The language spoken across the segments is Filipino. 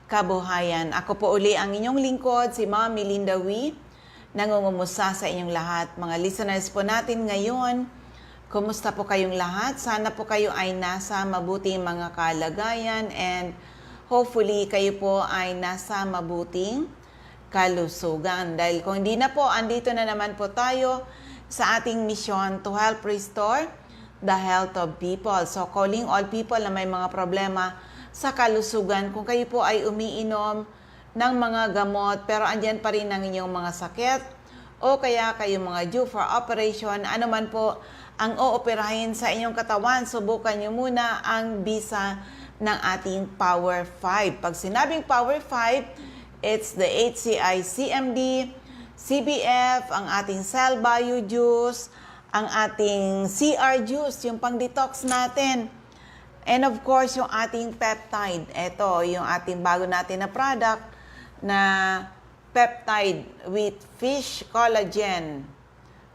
kabuhayan. Ako po uli ang inyong lingkod, si Ma'am Melinda Wee, nangungumusta sa inyong lahat. Mga listeners po natin ngayon, kumusta po kayong lahat? Sana po kayo ay nasa mabuting mga kalagayan and hopefully kayo po ay nasa mabuting kalusugan. Dahil kung hindi na po, andito na naman po tayo sa ating mission to help restore the health of people. So calling all people na may mga problema sa kalusugan, kung kayo po ay umiinom ng mga gamot pero andyan pa rin ang inyong mga sakit o kaya kayo mga due for operation, ano man po ang ooperahin sa inyong katawan, subukan nyo muna ang bisa ng ating Power 5. Pag sinabing Power 5, it's the HCI CMD, CBF, ang ating Cell Bio Juice, ang ating CR Juice, yung pang-detox natin. And of course, yung ating peptide. Ito, yung ating bago natin na product na peptide with fish collagen.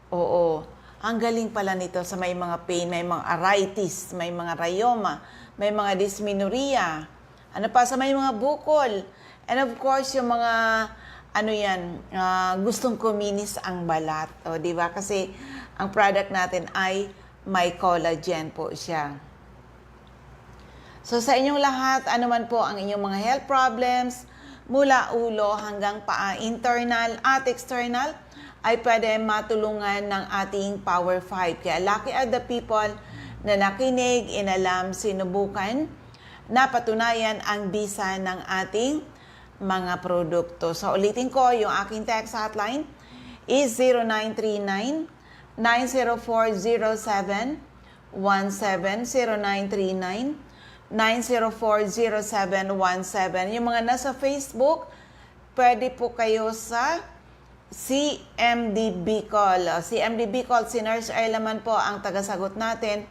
Oo, ang galing pala nito sa may mga pain, may mga arthritis, may mga rheuma, may mga dysmenorrhea, ano pa sa may mga bukol. And of course, yung mga gustong kuminis ang balat. O, di ba? Kasi ang product natin ay may collagen po siya. So sa inyong lahat, ano man po ang inyong mga health problems, mula ulo hanggang paa, internal at external, ay pwede matulungan ng ating Power 5. Kaya lucky are the people na nakinig, inalam, sinubukan, napatunayan ang bisa ng ating mga produkto. So ulitin ko, yung aking text hotline is 0939-9040717, 0939-9040717. Yung mga nasa Facebook, pwede po kayo sa CMD Bicol. CMD Bicol, si Nurse Erlaman po ang tagasagot natin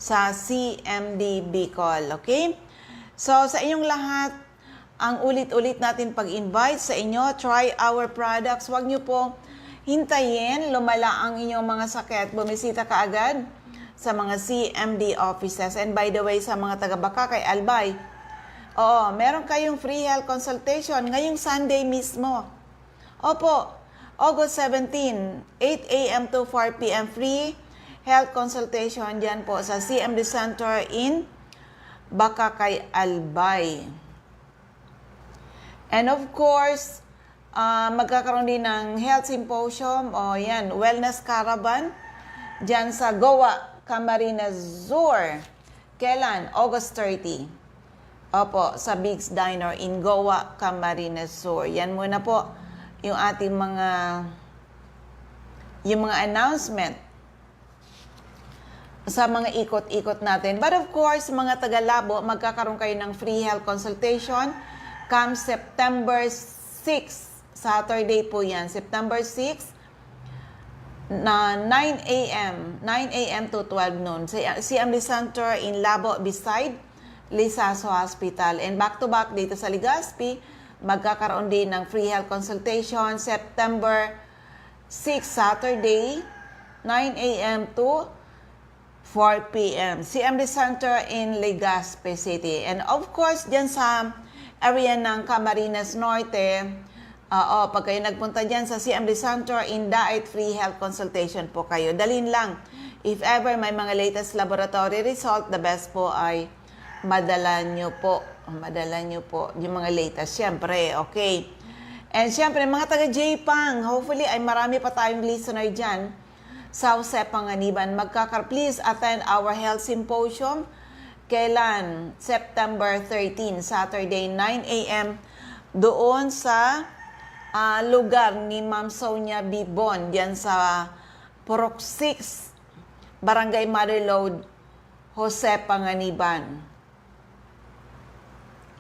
sa CMD Bicol. Okay? So, sa inyong lahat, ang ulit-ulit natin pag-invite sa inyo, try our products. Huwag nyo po hintayin, lumala ang inyong mga sakit. Bumisita ka agad sa mga CMD offices. And by the way, sa mga taga-Baka kay Albay, meron kayong free health consultation ngayong Sunday mismo. Opo, August 17, 8 a.m. to 4 p.m. free health consultation dyan po sa CMD Center in Baka kay Albay. And of course, magkakaroon din ng health symposium wellness caravan dyan sa Goa, Camarines Sur. Kailan? August 30. Opo, sa Big's Diner in Goa, Camarines Sur. Yan muna po yung ating mga announcement sa mga ikot-ikot natin. But of course, mga taga-Labo, magkakaroon kayo ng free health consultation come September 6. Saturday po yan. September 6 na 9 a.m. to 12 noon. CMD Center in Labo beside Lisaso Hospital. And back-to-back dito sa Legazpi, magkakaroon din ng free health consultation September 6, Saturday, 9 a.m. to 4 p.m. CMD Center in Legazpi City. And of course, dyan sa area ng Camarines Norte, pag kayo nagpunta dyan sa CMD Center in Daet, free health consultation po kayo. Dalhin lang. If ever may mga latest laboratory result, the best po ay madala nyo po yung mga latest, syempre, okay. And syempre, mga taga-J-Pang, hopefully ay marami pa tayong listener dyan sa Jose Panganiban. Please attend our health symposium. Kailan? September 13, Saturday, 9 a.m. doon sa lugar ni Ma'am Sonia Bibon, diyan sa Purok 6, Barangay Marilode, Jose Panganiban.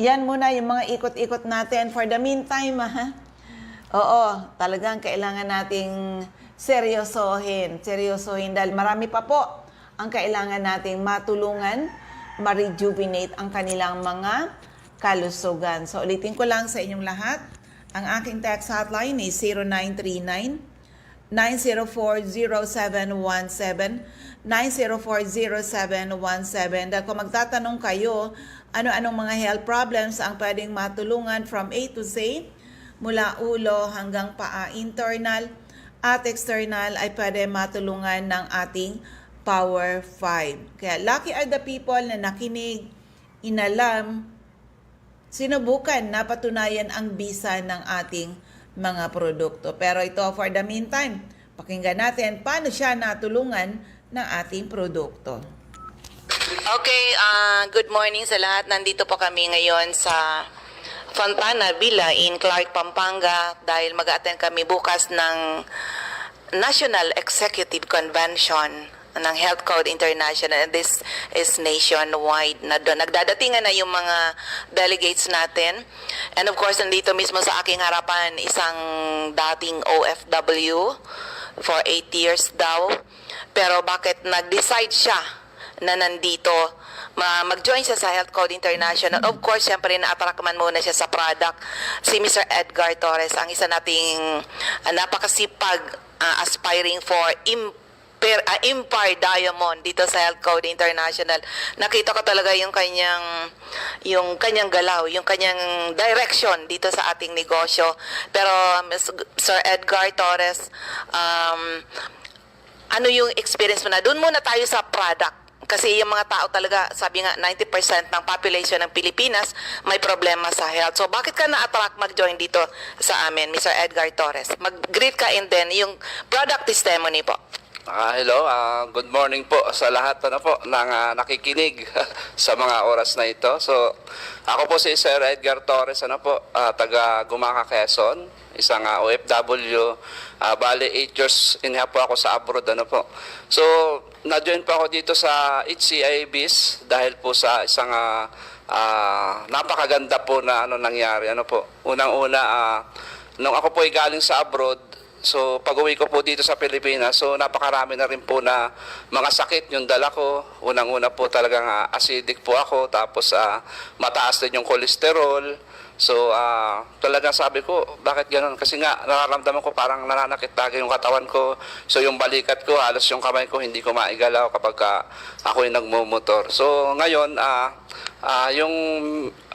Yan muna yung mga ikot-ikot natin. For the meantime, talagang kailangan nating seryosohin dahil marami pa po ang kailangan nating matulungan, ma-rejuvenate ang kanilang mga kalusugan. So ulitin ko lang sa inyong lahat, ang aking text hotline is 0939-9040717, 9040717. Dahil kung magtatanong kayo ano-anong mga health problems ang pwedeng matulungan from A to Z, mula ulo hanggang paa, internal at external ay pwede matulungan ng ating Power 5. Kaya lucky are the people na nakinig, inalam, sinubukan, napatunayan ang bisa ng ating mga produkto. Pero ito, for the meantime, pakinggan natin paano siya natulungan ng ating produkto. Okay, good morning sa lahat. Nandito po kami ngayon sa Fontana Villa in Clark, Pampanga dahil mag-attend kami bukas ng National Executive Convention ng Health Code International, and this is nationwide na doon. Nagdadatingan na yung mga delegates natin. And of course, nandito mismo sa aking harapan isang dating OFW for 8 years daw. Pero bakit nag-decide siya na nandito mag-join siya sa Health Code International? Of course, siyempre na-attract man muna siya sa product. Si Mr. Edgar Torres, ang isa nating napakasipag aspiring for Empire Diamond dito sa Health Code International. Nakita ko talaga yung kanyang galaw, yung kanyang direction dito sa ating negosyo. Pero Sir Edgar Torres, ano yung experience mo na? Doon muna tayo sa product. Kasi yung mga tao talaga, sabi nga, 90% ng population ng Pilipinas may problema sa health. So, bakit ka na-attract mag-join dito sa amin, Mr. Edgar Torres? Mag-greet ka and then yung product testimony po. Hello, good morning po sa lahat po ng nakikinig sa mga oras na ito. So, ako po si Sir Edgar Torres, taga Gumaca, Quezon, isang OFW. Bali, 8 years in po ako sa abroad, po. So, na-join po ako dito sa HCI BIS dahil po sa isang napakaganda po na nangyari. Unang-una, nung ako po ay galing sa abroad, so pag-uwi ko po dito sa Pilipinas, so napakarami na rin po na mga sakit yung dala ko. Unang-una po talagang acidic po ako, tapos mataas din yung cholesterol. So talagang sabi ko, bakit gano'n? Kasi nga nararamdaman ko parang nananakit talaga yung katawan ko. So yung balikat ko, halos yung kamay ko hindi ko maigalaw kapag ako yung nagmumotor. So ngayon,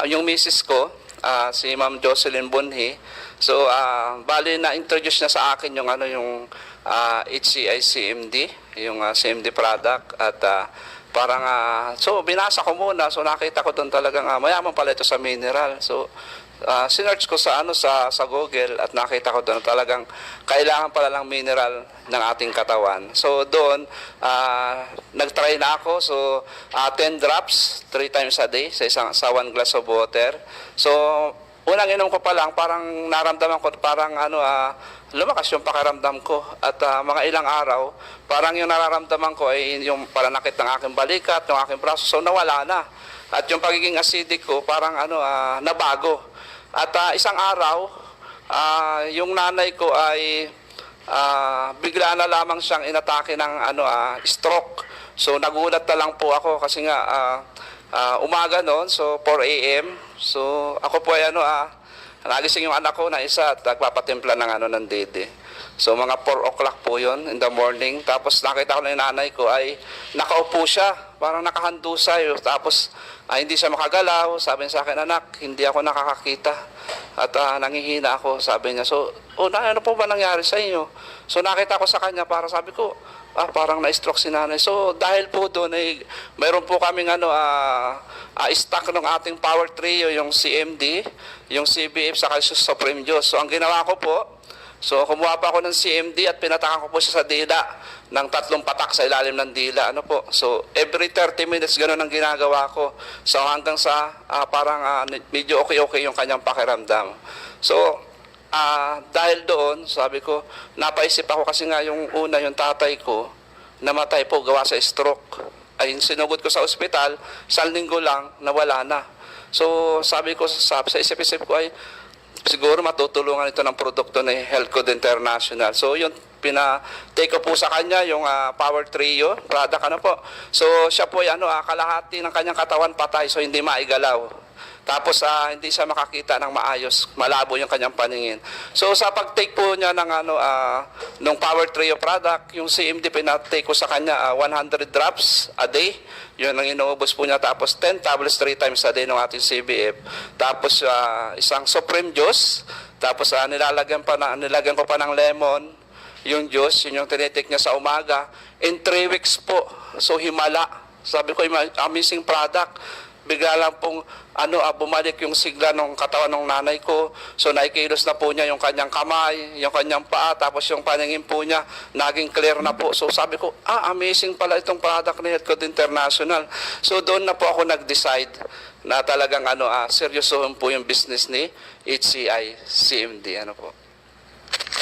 yung misis ko, si Ma'am Jocelyn Bunhi, so bali na-introduce na sa akin yung HCI CMD, yung CMD product, at parang so binasa ko muna, so nakita ko doon talagang mayaman pala ito sa mineral. So sinearch ko sa sa Google at nakita ko doon talagang kailangan pala ng mineral ng ating katawan. So doon nagtry na ako. So 10 drops 3 times a day sa 1 glass of water. So unang inom ko pa lang, parang naramdaman ko parang lumakas yung pakiramdam ko. At mga ilang araw, parang yung nararamdaman ko ay yung pananakit ng aking balikat, ng aking braso, so nawala na. At yung pagiging acidic ko, parang nabago. At isang araw, yung nanay ko ay bigla na lamang siyang inatake ng stroke. So nagulat na lang po ako kasi nga umaga noon, so 4 a.m. So ako po ay nagising yung anak ko na isa at nagpapatimpla ng ng dede. So mga 4 o'clock po yun in the morning. Tapos nakita ko na yung nanay ko ay nakaupo siya, parang nakahandusay. Tapos hindi siya makagalaw. Sabi niya sa akin, anak, hindi ako nakakakita. At nangihina ako, sabi niya. So, ano po ba nangyari sa inyo? So nakita ko sa kanya, para sabi ko, parang na-stroke si nanay. So dahil po doon ay mayroon po kaming stock ng ating Power Trio, yung CMD, yung CBF, sa Calcium Supreme Juice. So ang ginawa ko po, so kumuha pa ako ng CMD at pinatakan ko po siya sa dila ng 3 patak sa ilalim ng dila. So every 30 minutes ganoon ang ginagawa ko. So hanggang sa parang medyo okay yung kanyang pakiramdam. So dahil doon, sabi ko, napaisip ako kasi nga yung una, yung tatay ko, namatay po gawa sa stroke. Ay sinugod ko sa ospital, 1 linggo lang, nawala na. So sabi ko, sa isip-isip ko ay, siguro matutulungan ito ng produkto ng Health Code International. So yun, pina-take ko po sa kanya yung Power Trio product ano po. So siya po ay kalahati ng kanyang katawan patay so hindi maigalaw. Tapos hindi siya makakita ng maayos, malabo yung kanyang paningin. So sa pag-take po niya ng nung Power Trio product, yung CMD pinatake ko sa kanya 100 drops a day. Yun ang inuubos po niya. Tapos 10 tablets 3 times a day ng ating CBF. Tapos isang Supreme Juice. Tapos nilagyan ko pa ng lemon. Yung juice, yun yung tinitake niya sa umaga. In 3 weeks po. So himala. Sabi ko, amazing product. Bigla lang pong bumalik yung sigla ng katawan ng nanay ko. So naikilos na po niya yung kanyang kamay, yung kanyang paa, tapos yung paningin po niya naging clear na po. So sabi ko, amazing pala itong product ni Health Code International. So doon na po ako nag-decide na talagang seryosohin po yung business ni HCI CMD. Po.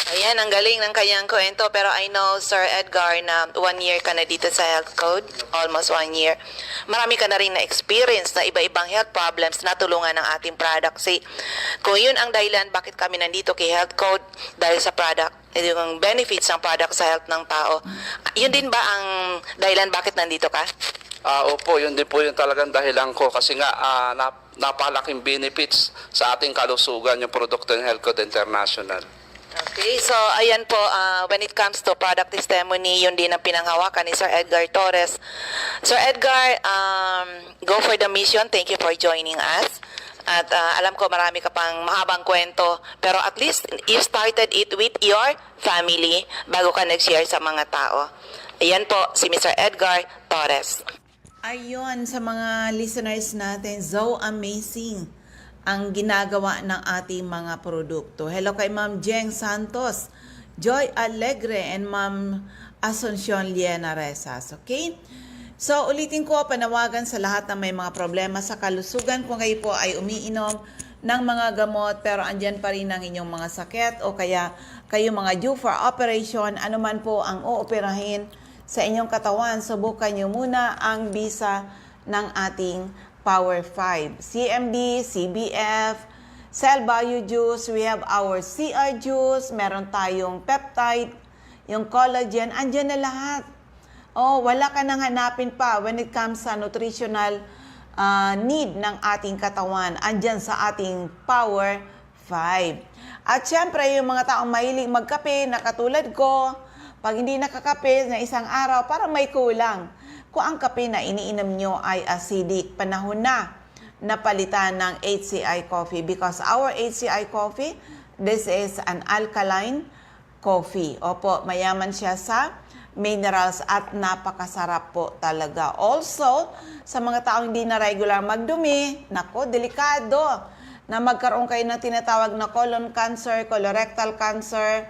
Ayan, ang galing ng kanyang kwento. Pero I know, Sir Edgar, na 1 year ka na dito sa Health Code. Almost 1 year. Marami ka na rin na-experience na iba-ibang health problems na tulungan ng ating product. Kung yun ang dahilan bakit kami nandito kay Health Code, dahil sa product, yung benefits ng product sa health ng tao. Yun din ba ang dahilan bakit nandito ka? Opo, yun din po yung talagang dahilan ko. Kasi nga, napalaking benefits sa ating kalusugan yung produkto ng Health Code International. Okay, so ayan po, when it comes to product testimony, yun din ang pinanghawakan ni Sir Edgar Torres. Sir Edgar, go for the mission. Thank you for joining us. At alam ko marami ka pang mahabang kwento, pero at least you started it with your family bago ka nag-share sa mga tao. Ayan po, si Mr. Edgar Torres. Ayun, sa mga listeners natin, so amazing ang ginagawa ng ating mga produkto. Hello kay Ma'am Jeng Santos, Joy Alegre, and Ma'am Asuncion Liena Rezas. Okay? So, ulitin ko, panawagan sa lahat na may mga problema sa kalusugan kung kayo po ay umiinom ng mga gamot pero andyan pa rin ang inyong mga sakit o kaya kayo mga due for operation, anuman po ang uoperahin sa inyong katawan, subukan nyo muna ang bisa ng ating Power 5. CMD, CBF, Cell Bio Juice, we have our CR Juice, meron tayong peptide, yung collagen, andyan na lahat. Wala ka nang hanapin pa when it comes sa nutritional need ng ating katawan. Andyan sa ating Power 5. At syempre, yung mga taong mahilig magkape na katulad ko, pag hindi nakakape na isang araw, parang may kulang. Kung ang kape na iniinom nyo ay acidic, panahon na napalitan ng HCI coffee because our HCI coffee, this is an alkaline coffee. Opo, mayaman siya sa minerals at napakasarap po talaga. Also, sa mga taong hindi na regular magdumi, nako, delikado na magkaroon kayo ng tinatawag na colon cancer, colorectal cancer.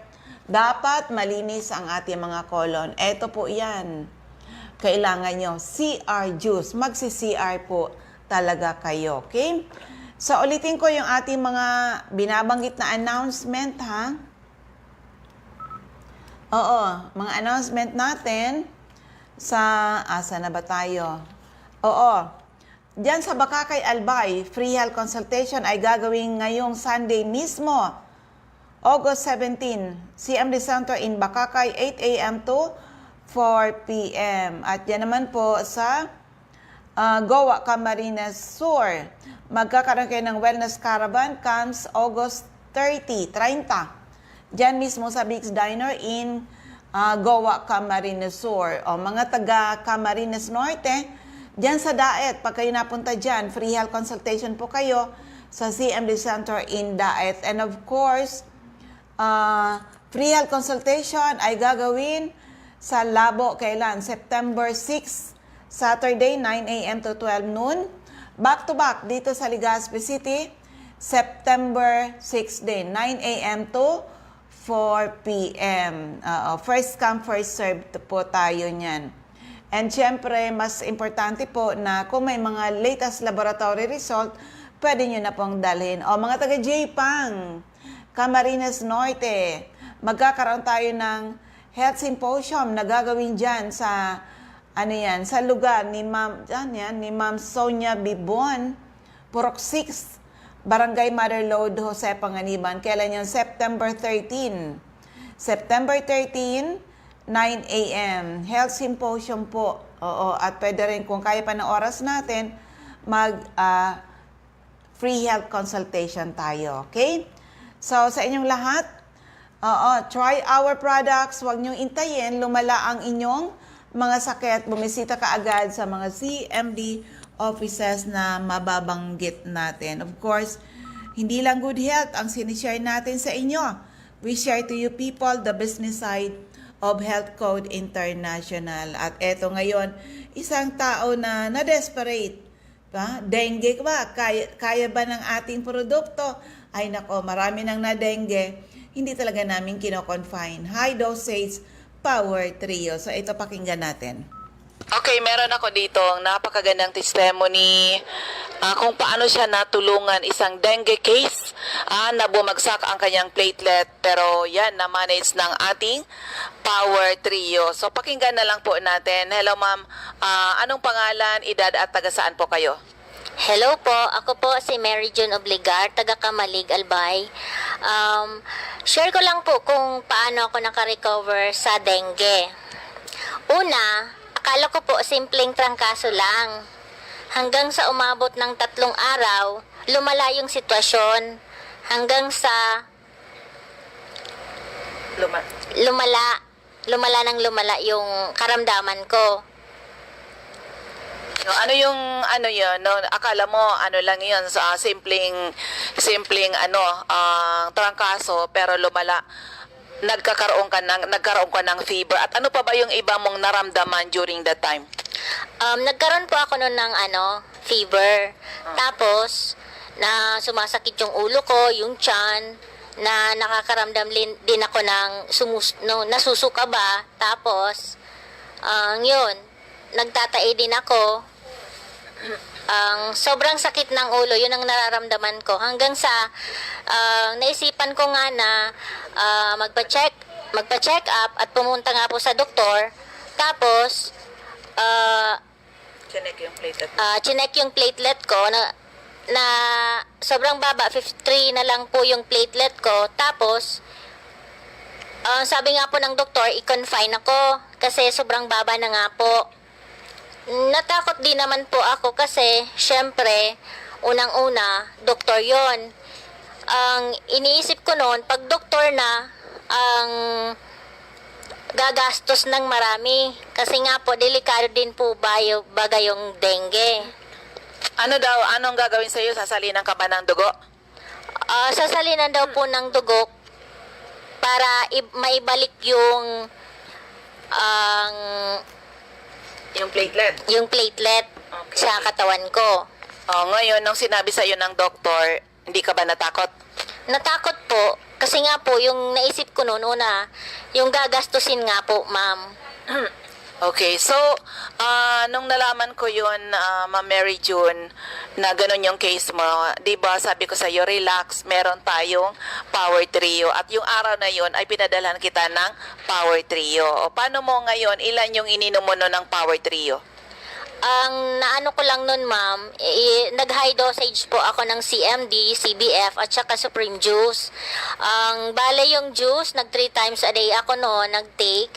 Dapat malinis ang ating mga colon. Ito po yan. Kailangan nyo CR juice. Magsi-CR po talaga kayo. Okay? So, ulitin ko yung ating mga binabanggit na announcement, ha? Oo, mga announcement natin sa, asa na ba tayo? Oo, diyan sa Bakakay Albay, free health consultation ay gagawin ngayong Sunday mismo, August 17, CMD Center in Bakakay, 8 a.m. to 4 p.m. At yan naman po sa Goa, Camarines Sur. Magkakaroon kayo ng Wellness Caravan comes August 30. Diyan mismo sa Big's Diner in Goa, Camarines Sur. O mga taga Camarines Norte, diyan sa Daet, pag kayo napunta diyan, free health consultation po kayo sa CMD Center in Daet. And of course, free health consultation ay gagawin sa Labo, kailan? September 6, Saturday, 9 a.m. to 12 noon. Back to back, dito sa Legazpi City, September 6 din, 9 a.m. to 4 p.m. First come, first served po tayo niyan. And syempre, mas importante po na kung may mga latest laboratory result, pwede nyo na pong dalhin. O mga taga J-Pang, Camarines Norte, magkakaroon tayo ng health symposium na gagawin dyan sa, sa lugar ni Ma'am Sonia Bibon, Purok 6, Barangay Mother Lode, Jose Panganiban. Kailan yun? September 13. September 13, 9 a.m. Health Symposium po. Oo, at pwede rin kung kaya pa ng oras natin, free health consultation tayo. Okay? So, sa inyong lahat, try our products. Huwag niyong intayin. Lumala ang inyong mga sakit. Bumisita ka agad sa mga CMD offices na mababanggit natin. Of course, hindi lang good health ang sinishare natin sa inyo. We share to you people the business side of Health Code International. At eto ngayon, isang tao na na-desperate. Dengue ba? Kaya ba ng ating produkto? Ay nako, marami nang na-dengue. Hindi talaga namin kino-confine. High dosage power trio. So ito pakinggan natin. Okay, meron ako dito ang napakagandang testimony kung paano siya natulungan isang dengue case na bumagsak ang kanyang platelet, pero yan na-manage ng ating Power Trio. So pakinggan na lang po natin. Hello ma'am, anong pangalan, edad at taga saan po kayo? Hello po, ako po si Mary June Obligar, taga Kamalig, Albay. Share ko lang po kung paano ako nakarecover sa dengue. Una, akala ko po simpleng trangkaso lang. Hanggang sa umabot ng 3 araw, lumala yung sitwasyon. Hanggang sa lumala yung karamdaman ko. No, ano yun, no, akala mo ano lang yun sa simpleng trangkaso, pero lumala, nagkaroon ka ng fever. At ano pa ba yung iba mong naramdaman during that time? Nagkaroon po ako noon ng fever. Tapos na sumasakit yung ulo ko, yung tiyan, na nakakaramdam din ako ng nasusuka ba. Tapos yun, nagtatae din ako. Sobrang sakit ng ulo, yun ang nararamdaman ko. Hanggang sa naisipan ko nga na magpa-check up at pumunta nga po sa doktor. Tapos chinek yung platelet ko na sobrang baba, 53 na lang po yung platelet ko. Tapos sabi nga po ng doktor, i-confine ako kasi sobrang baba na nga po. Natakot din naman po ako kasi syempre unang-una doktor yon. Ang iniisip ko noon, pag doktor na, ang gagastos ng marami kasi nga po delikado din po baga yung dengue. Anong gagawin sa iyo? Sasalinan ka ba ng dugo? Sasalinan daw po ng dugo para maibalik yung platelet Okay. sa katawan ko. Ngayon, nung sinabi sa iyo ng doktor, hindi ka ba natakot? Natakot po kasi nga po yung naisip ko noon una, yung gagastusin nga po, ma'am. Okay, so, nung nalaman ko yun, Ma'am Mary June, na ganun yung case mo, di ba sabi ko sa iyo, relax, meron tayong Power Trio. At yung araw na yun ay pinadalhan kita ng Power Trio. O paano mo ngayon, ilan yung ininom mo nun ng Power Trio? Ang naano ko lang nun, ma'am, nag-high dosage po ako ng CMD, CBF, at saka Supreme Juice. Bale yung juice, 3 times a day ako noon, nag-take.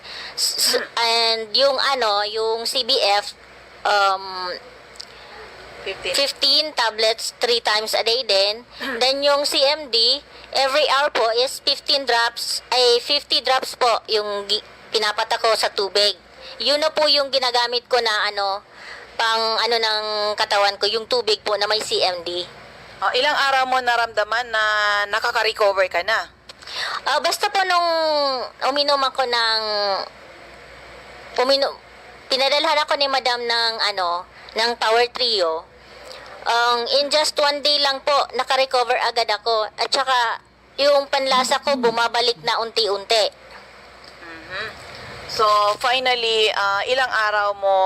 And yung CBF, 15 tablets 3 times a day din. Then yung CMD, every hour po is 50 drops po yung pinapatak ko sa tubig. Yun na po yung ginagamit ko na pang ng katawan ko, yung tubig po na may CMD. Ilang araw mo naramdaman na nakaka-recover ka na? Basta po nung uminom ako pinadalhan ako ni Madam ng Power Trio. In just 1 day lang po, naka-recover agad ako. At saka, yung panlasa ko bumabalik na unti-unti. So, finally, ilang araw mo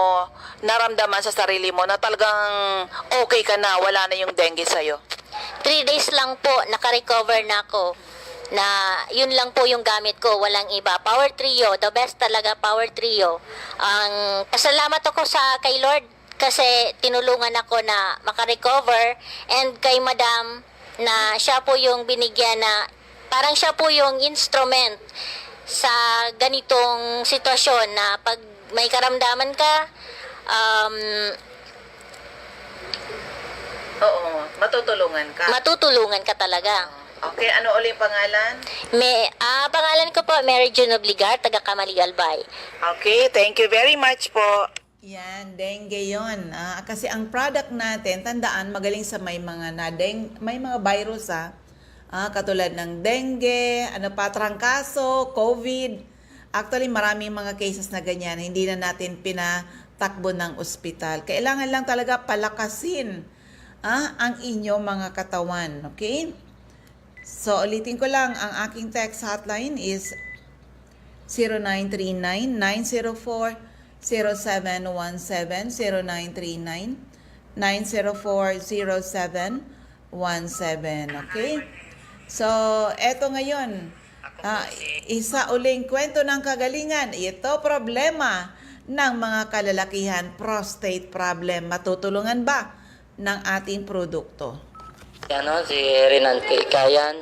naramdaman sa sarili mo na talagang okay ka na, wala na yung dengue sa'yo? 3 days lang po, naka-recover na ako. Na yun lang po yung gamit ko, walang iba. Power Trio, the best talaga, Power Trio. Pasalamat ako kay Lord kasi tinulungan ako na maka-recover, and kay Madam na siya po yung binigyan na parang siya po yung instrument sa ganitong sitwasyon na pag may karamdaman ka, Oo, matutulungan ka. matutulungan ka talaga. Okay, ano ulit pangalan? Pangalan ko po, Mary June Obligar, taga Camali Albay. Okay, thank you very much po. Yan, dengue yon. Kasi ang product natin, tandaan, magaling sa may mga may mga virus katulad ng dengue, trangkaso, COVID. Actually, maraming mga cases na ganyan. Hindi na natin pinatakbo ng ospital. Kailangan lang talaga palakasin ang inyong mga katawan. Okay? So, ulitin ko lang, ang aking text hotline is 0939-904-0717, 0939-904-0717. Okay? So, eto ngayon, isa uling kwento ng kagalingan. Ito problema ng mga kalalakihan, prostate problem. Matutulungan ba ng ating produkto? Si Renante Ikayan.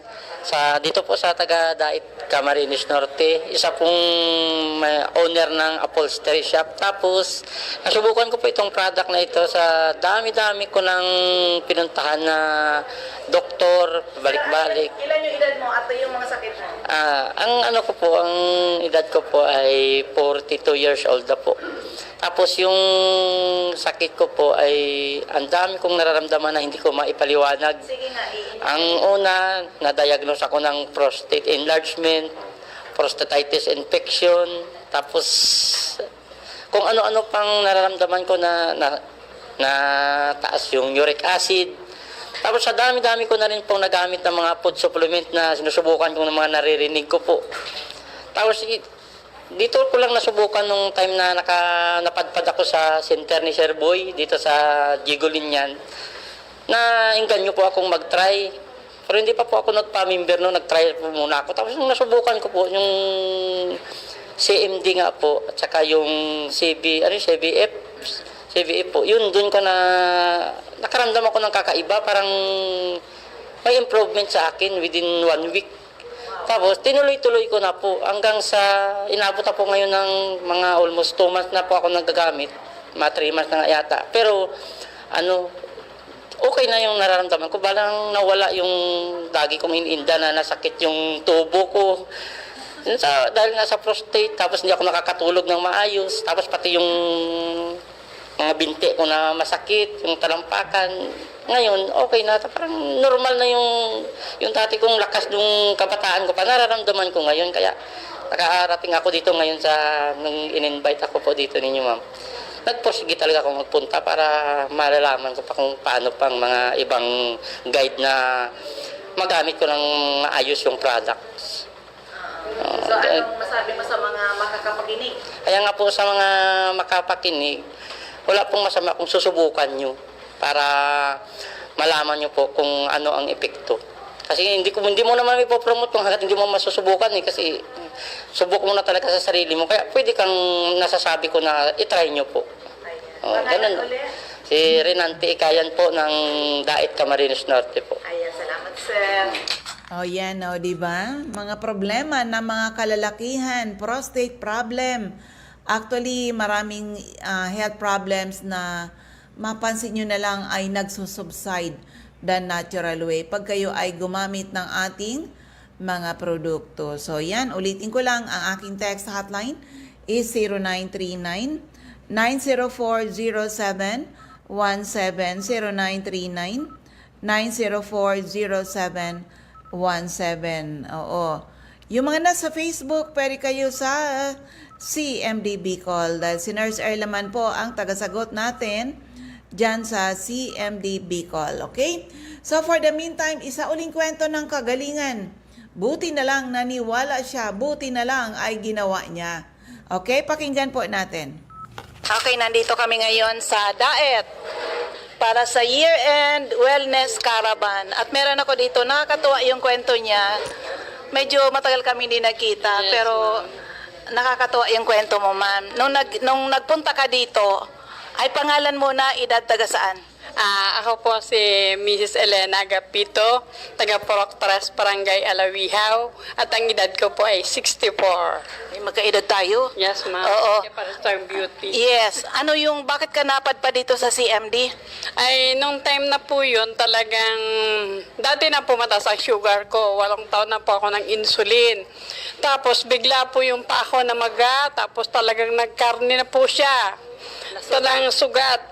Dito po sa taga Dait Camarines Norte, isa pong owner ng upholstery shop. Tapos, nasubukan ko po itong product na ito sa dami-dami ko ng pinuntahan na doktor, balik-balik. Ilan yung edad mo at yung mga sakit mo? Ang edad ko po ay 42 years old na po. Tapos yung sakit ko po ay ang dami kong nararamdaman na hindi ko maipaliwanag. Sige nga, Ang una, na-diagnose ako ng prostate enlargement, prostatitis infection, tapos kung ano-ano pang nararamdaman ko na taas yung uric acid. Tapos sa dami-dami ko na rin pong nagamit ng mga food supplement na sinusubukan ko ng mga naririnig ko po. Tapos dito ko lang nasubukan nung time na napadpad ako sa center ni Sir Boy dito sa Gigolin yan, na inganyo po akong mag-try. Pero hindi pa po ako nagpa-member no, nag-try po muna ako. Tapos nung nasubukan ko po yung CMD nga po at saka yung CBF po. Yun, doon ko nakaramdam ako ng kakaiba, parang may improvement sa akin within 1 week. Tapos, tinuloy-tuloy ko na po hanggang sa inabot na po ngayon ng mga almost 2 months na po ako nagagamit. Mga 3 months na nga yata. Pero, okay na yung nararamdaman ko. Balang nawala yung lagi kong iniinda na nasakit yung tubo ko. Dahil nga sa prostate, tapos hindi ako nakakatulog ng maayos. Tapos pati yung mga binti ko na masakit, yung talampakan. Ngayon, okay na. Parang normal na yung dati kong lakas ng kabataan ko pa. Nararamdaman ko ngayon. Kaya nakarating ako dito ngayon nung in-invite ako po dito ninyo, ma'am. Nagpursige talaga akong magpunta para malalaman ko pa kung paano pang mga ibang guide na magamit ko ng maayos yung products. So, anong masabi mo sa mga makakapakinig? Kaya nga po sa mga makapakinig, wala pong masama kung susubukan nyo para malaman nyo po kung ano ang epekto. Kasi hindi mo naman ipopromote kung hanggat hindi mo masusubukan kasi subok mo na talaga sa sarili mo. Kaya pwede kang nasasabi ko na itry nyo po. Ganun. ulit? Si Renante Ikayan po ng Dait Camarines Norte po. Ayan, salamat sir. Yan, di ba? Mga problema ng mga kalalakihan, prostate problem. Actually, maraming health problems na mapansin nyo na lang ay nagsusubside the natural way pag kayo ay gumamit ng ating mga produkto. So, yan. Ulitin ko lang, ang aking text hotline is 0939-904-0717, 0939-904-0717. Oo. Yung mga nasa Facebook, pwede kayo sa CMD Bicol. Dahil si Nurse Erlaman po ang tagasagot natin dyan sa CMD Bicol. Okay? So for the meantime, isa uling kwento ng kagalingan. Buti na lang naniwala siya. Buti na lang ay ginawa niya. Okay? Pakinggan po natin. Okay, nandito kami ngayon sa Daet para sa year-end wellness caravan. At meron ako dito, nakakatuwa yung kwento niya. Medyo matagal kami hindi nagkita, pero nakakatuwa yung kwento mo, ma'am. Nung nagpunta ka dito, ay pangalan mo na edad taga saan? Ako po si Mrs. Elena Agapito, taga Proctres, Barangay Alawihaw, at ang edad ko po ay 64. May magkaedad tayo? Yes, ma'am. Oo. Para Star Beauty. Yes. Ano yung, bakit ka napadpa dito sa CMD? Ay, nung time na po yun, talagang, dati na po mataas ang sugar ko. 8 taon na po ako ng insulin. Tapos, bigla po yung pa ako na maga, tapos talagang nagkarne na po siya. Talagang sugat.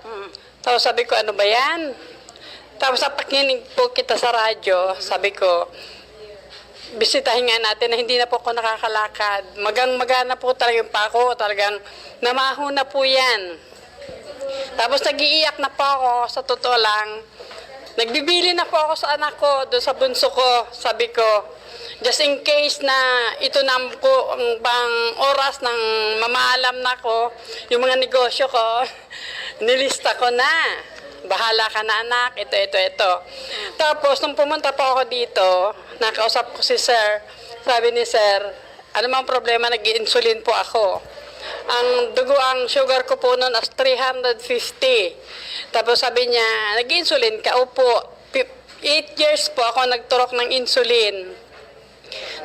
Tapos sabi ko, ano ba yan? Tapos napakinig po kita sa radyo, sabi ko, bisitahin nga natin na hindi na po ako nakakalakad. Magang-magana po talaga yung pa ako. Talagang namaho na po yan. Tapos nag-iiyak na po ako, sa totoo lang. Nagbibili na po ako sa anak ko, doon sa bunso ko. Sabi ko, just in case na ito na po ang bang oras ng mamaalam na ko, yung mga negosyo ko, nilista ko na. Bahala ka na anak, ito. Tapos, nung pumunta po ako dito, nakausap ko si sir. Sabi ni sir, ano mang problema, nag-insulin po ako. Ang dugo, ang sugar ko po noon as 350. Tapos sabi niya, nag-insulin ka? Opo. 8 years po ako nagturok ng insulin.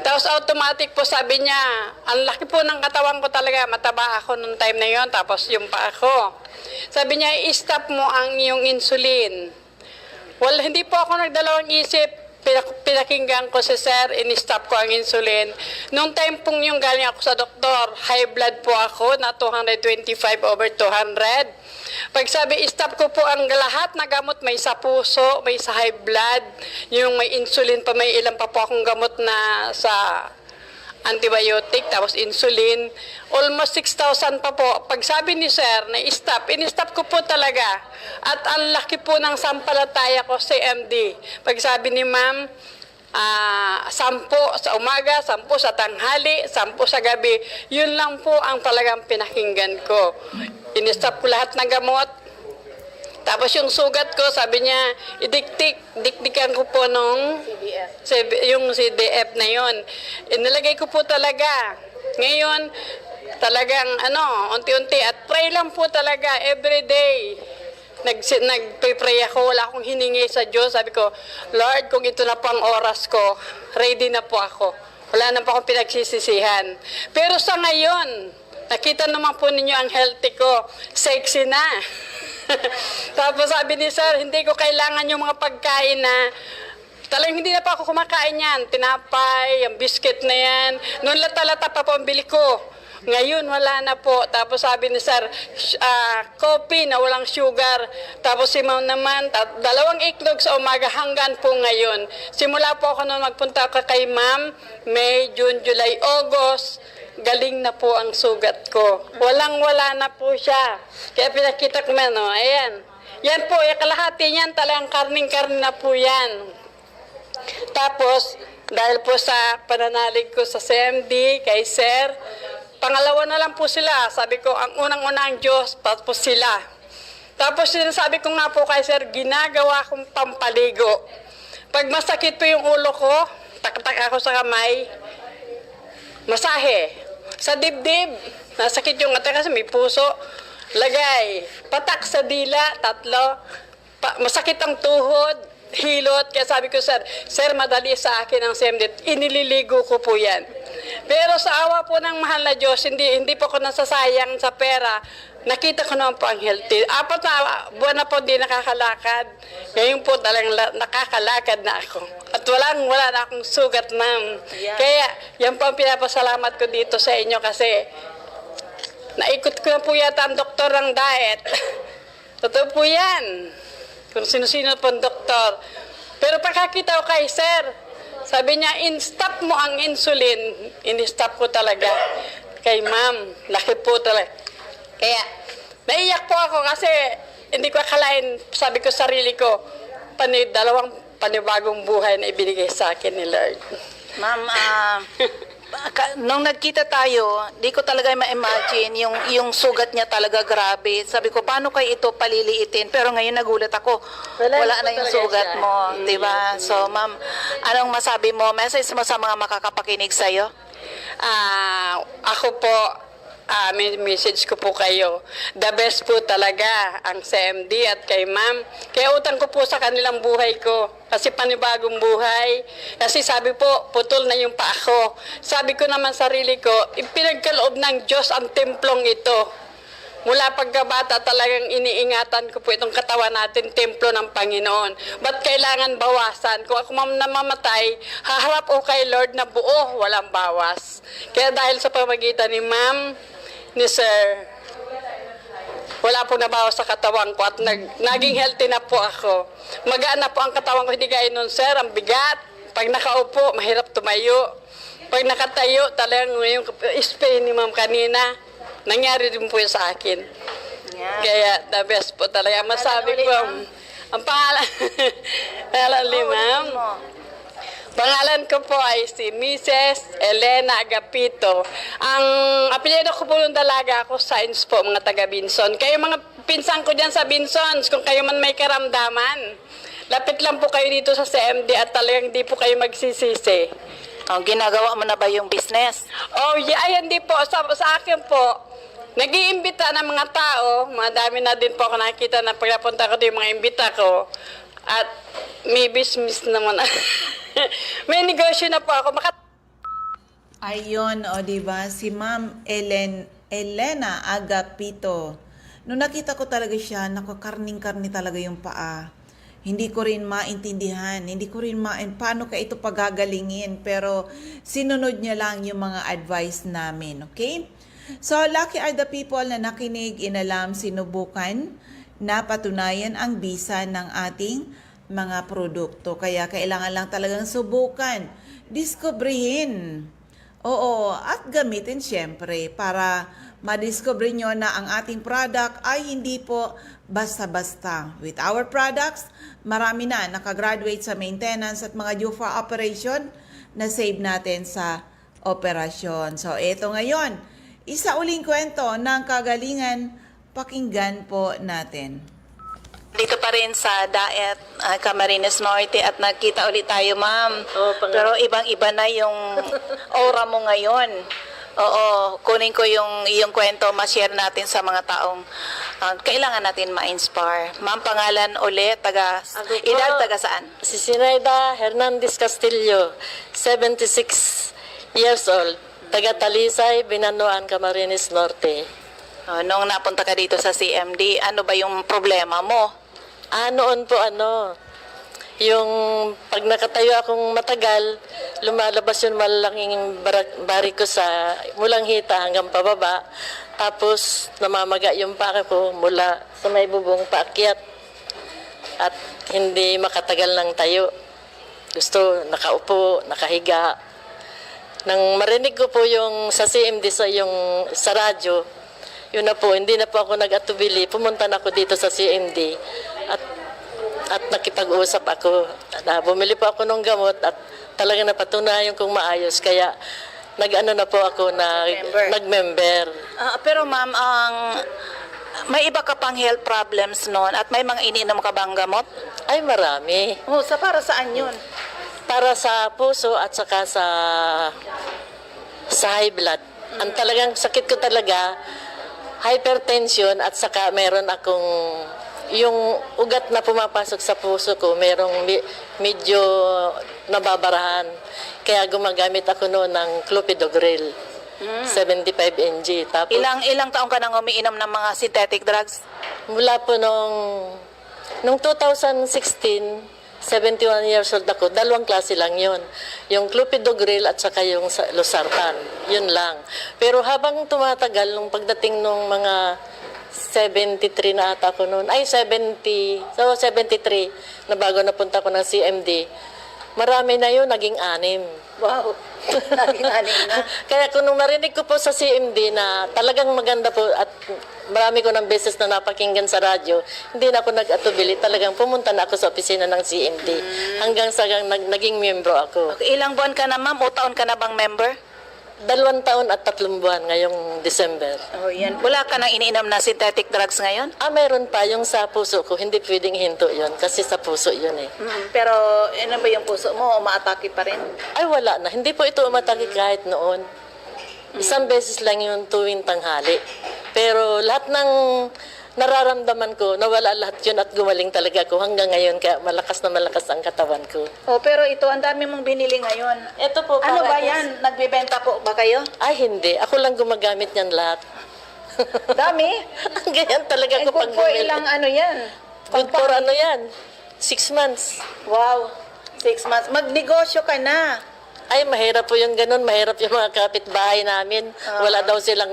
Tapos automatic po sabi niya, ang laki po ng katawan ko talaga, mataba ako nung time na yon, tapos yung pa ako. Sabi niya, i-stop mo ang iyong insulin. Well, hindi po ako nagdalawang isip, pinakinggan ko si sir, in-stop ko ang insulin. Nung time pong yung galing ako sa doktor, high blood po ako na 225/200. Pag sabi, stop ko po ang lahat na gamot, may sa puso, may sa high blood, yung may insulin pa, may ilan pa po akong gamot na sa antibiotic, tapos insulin, almost 6,000 pa po. Pag sabi ni sir na stop, in-stop ko po talaga. At ang laki po ng sampalataya ko sa MD. Pag sabi ni ma'am, 10 sa umaga, 10 sa tanghali, 10 sa gabi, yun lang po ang talagang pinakinggan ko. In-stop ko lahat ng gamot. Tapos yung sugat ko, sabi niya, dikdikan ko po nung yung CDF na yon. Inilagay ko po talaga. Ngayon, talagang unti-unti at pray lang po talaga every day. Nagpe-pray ako, wala akong hiningi sa Diyos. Sabi ko, Lord, kung ito na po ang oras ko, ready na po ako. Wala na po akong pinagsisisihan. Pero sa ngayon, nakita naman po ninyo ang healthy ko. Sexy na. Tapos sabi ni sir, hindi ko kailangan yung mga pagkain na talagang hindi na pa ako kumakain yan. Tinapay, yung biscuit na yan. Noon lata-lata pa po ang bili ko. Ngayon, wala na po. Tapos sabi ni sir, coffee na walang sugar. Tapos si ma'am naman, 2 itlog sa umaga hanggang po ngayon. Simula po ako noon magpunta ka kay ma'am, May, June, July, August. Galing na po ang sugat ko. Walang-wala na po siya. Kaya pinakita ko man, ayan. Yan po, kalahati niyan, talagang karning-karni na po yan. Tapos, dahil po sa pananalig ko sa CMD, kay Sir, pangalawa na lang po sila. Sabi ko, ang unang-una ang Diyos, tapos sila. Tapos sinasabi ko nga po kay Sir, ginagawa kong pampaligo. Pag masakit po yung ulo ko, tak-tak ako sa kamay, masahe. Sa dibdib, nasakit yung ate kasi may puso, lagay. Patak sa dila, 3. Masakit ang tuhod, hilot. Kaya sabi ko, sir, madali sa akin ang CMD. Inililigo ko po yan. Pero sa awa po ng mahal na Diyos, hindi po ko nasasayang sa pera. Nakita ko naman po ang healthy. 4 na buwan na po hindi nakakalakad. Ngayon po talagang nakakalakad na ako. At wala na akong sugat, ma'am. Yeah. Kaya yan po ang pinapasalamat ko dito sa inyo kasi naikot ko na po yata ang doktor ng diet. Totoo po yan. Kung sino-sino po ang doktor. Pero pagkakita ko kay sir, sabi niya, in-stop mo ang insulin. In-stop ko talaga. Kay ma'am, laki po talaga. Kaya, naiyak po ako kasi hindi ko akalain, sabi ko sarili ko, panibagong buhay na ibinigay sa akin ni Lord. Ma'am, nung nagkita tayo, di ko talaga ma-imagine yung sugat niya talaga grabe. Sabi ko, paano kayo ito paliliitin? Pero ngayon nagulat ako, wala na yung sugat mo, di ba? So, ma'am, anong masabi mo? Message mo sa mga makakapakinig sa'yo? Ako po, may message ko po kayo. The best po talaga ang CMD at kay ma'am. Kaya utang ko po sa kanilang buhay ko. Kasi panibagong buhay. Kasi sabi po, putol na yung paa ko. Sabi ko naman sarili ko, ipinagkaloob ng Diyos ang templong ito. Mula pagkabata talagang iniingatan ko po itong katawan natin, templo ng Panginoon. Ba't kailangan bawasan? Kung ako namamatay, haharap ko kay Lord na buo, walang bawas. Kaya dahil sa pamagitan ni ma'am, ni sir, wala pong nabawas sa katawan ko at naging healthy na po ako. Magaan na po ang katawan ko, hindi gaya nun sir, ang bigat. Pag nakaupo, mahirap tumayo. Pag nakatayo, talagang yung spray ni ma'am kanina, nangyari din po yun sa akin. Yeah. Kaya the best po talaga. Masabi ko, ang pangalan, pangalan ni ma'am. Pangalan ko po ay si Mrs. Elena Agapito. Ang apelyido ko po nung dalaga ako, Science po, mga taga Binson. Kayo mga pinsan ko dyan sa Binsons, kung kayo man may karamdaman, lapit lang po kayo dito sa CMD at talagang hindi po kayo magsisisi. Oh, ginagawa mo na ba yung business? Oh, yeah, ay hindi po. Sa akin po, nag-iimbita ng mga tao. Madami na din po ako nakikita na pagkapunta ko yung mga imbita ko. At may business naman. May negosyo na po ako. Ayun, o diba, si Ma'am Elena Agapito. Nung nakita ko talaga siya, nakakarning-karni talaga yung paa. Hindi ko rin maintindihan, hindi ko rin paano ka ito pagagalingin, pero sinunod niya lang yung mga advice namin, okay? So, lucky are the people na nakinig, inalam, sinubukan, na patunayan ang bisa ng ating mga produkto. Kaya kailangan lang talagang subukan, diskubrihin. Oo, at gamitin syempre para madiscover nyo na ang ating product ay hindi po basta-basta. With our products, marami na nakagraduate sa maintenance at mga due for operation na save natin sa operasyon. So, ito ngayon, isa uling kwento ng kagalingan, pakinggan po natin. Dito pa rin sa Daet, Camarines Norte at nagkita ulit tayo, ma'am. Pero ibang-iba na yung aura mo ngayon. Oo, kunin ko yung kwento, ma-share natin sa mga taong kailangan natin ma-inspire. Ma'am, pangalan ulit, edad, taga saan? Si Sinaida Hernandez Castillo, 76 years old, taga Talisay, Binanuan, Camarines Norte. Nung napunta ka dito sa CMD, ano ba yung problema mo? Noon po yung pag nakatayo akong matagal, lumalabas yung malaking bari ko sa mulang hita hanggang pababa. Tapos namamaga yung paa ko mula sa may bubong paakyat. At hindi makatagal ng tayo. Gusto nakaupo, nakahiga. Nang marinig ko po yung sa CMD sa radyo, yun na po, hindi na po ako nag-atubili. Pumunta na ako dito sa CMD at nakipag-usap ako. Bumili po ako ng gamot at talaga napatunayan kong maayos. Kaya nag-ano na po ako nag-member. Pero ma'am, may iba ka pang health problems noon at may mga iniinom ka bang gamot? Ay, marami. Para saan yun? Para sa puso at saka sa high blood. Ang talagang sakit ko talaga, hypertension at saka meron akong yung ugat na pumapasok sa puso ko, merong medyo nababarahan. Kaya gumagamit ako noon ng Clopidogrel, 75 mg. Tapos, Ilang taong ka nang umiinom ng mga synthetic drugs? mula po nung 2016, 71 years old ako, dalawang klase lang yun. Yung Clopidogrel at saka yung Losartan. Yun lang. Pero habang tumatagal, nung pagdating nung mga 73 na ata ako noon, 73, na bago napunta ko ng CMD, marami na yun, naging 6. Wow, naging anim na. Kaya kung nung narinig ko po sa CMD na talagang maganda po at marami ko ng beses na napakinggan sa radyo, hindi na ako nag-atubili. Talagang pumunta na ako sa opisina ng CMD hanggang sa naging miyembro ako. Okay, ilang buwan ka na ma'am o taon ka na bang member? 2 taon at 3 buwan ngayong December. Oh, yan. Wala ka nang iniinom na synthetic drugs ngayon? Meron pa yung sa puso ko, hindi pwedeng hinto yun kasi sa puso yun eh. Pero ano ba yung puso mo? Umaatake pa rin? Ay wala na, hindi po ito umatake kahit noon. Isang beses lang yung tuwing tanghali. Pero lahat ng nararamdaman ko, nawala lahat yun at gumaling talaga ako hanggang ngayon. Kaya malakas na malakas ang katawan ko. Oh, pero ito, ang dami mong binili ngayon. Ito po, Ano ba para- yan? Nagbebenta po ba kayo? Ay, hindi. Ako lang gumagamit niyan lahat. Dami? Ganyan talaga Eh, ko good pag for bumili. ilang ano yan? Good for ano yan? 6 months. Wow, 6 months. Magnegosyo ka na. Ay, mahirap po yung ganun. Mahirap yung mga kapitbahay namin. Wala daw silang,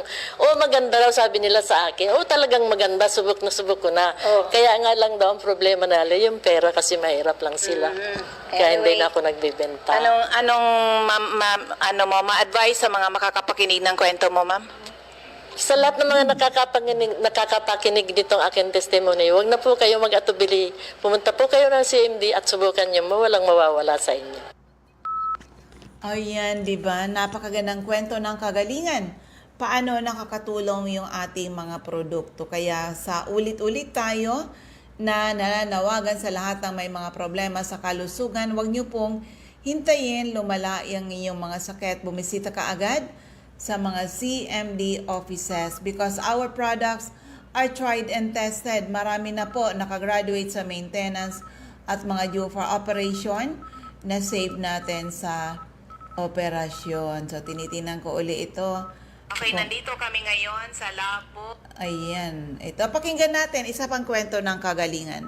maganda daw sabi nila sa akin. Talagang maganda. Subok ko na. Kaya nga lang daw ang problema nila, yung pera kasi mahirap lang sila. Kaya hindi Anyway, na ako nagbibenta. Anong ma-advise sa mga makakapakinig ng kwento mo, ma'am? Sa lahat ng mga nakakapakinig nitong aking testimony, huwag na po kayo mag-atubili. Pumunta po kayo ng CMD at subukan nyo mo. Walang mawawala sa inyo. Ayan, di ba? Napakagandang kwento ng kagalingan. Paano nakakatulong yung ating mga produkto. Kaya sa ulit-ulit tayo na nananawagan sa lahat ng may mga problema sa kalusugan, huwag niyo pong hintayin lumala yung inyong mga sakit. Bumisita ka agad sa mga CMD offices because our products are tried and tested. Marami na po nakagraduate sa maintenance at mga due for operation na save natin sa operasyon. So, tinitinan ko uli ito. Okay, nandito kami ngayon sa labo. Ayan. Ito, pakinggan natin. Isa pang kwento ng kagalingan.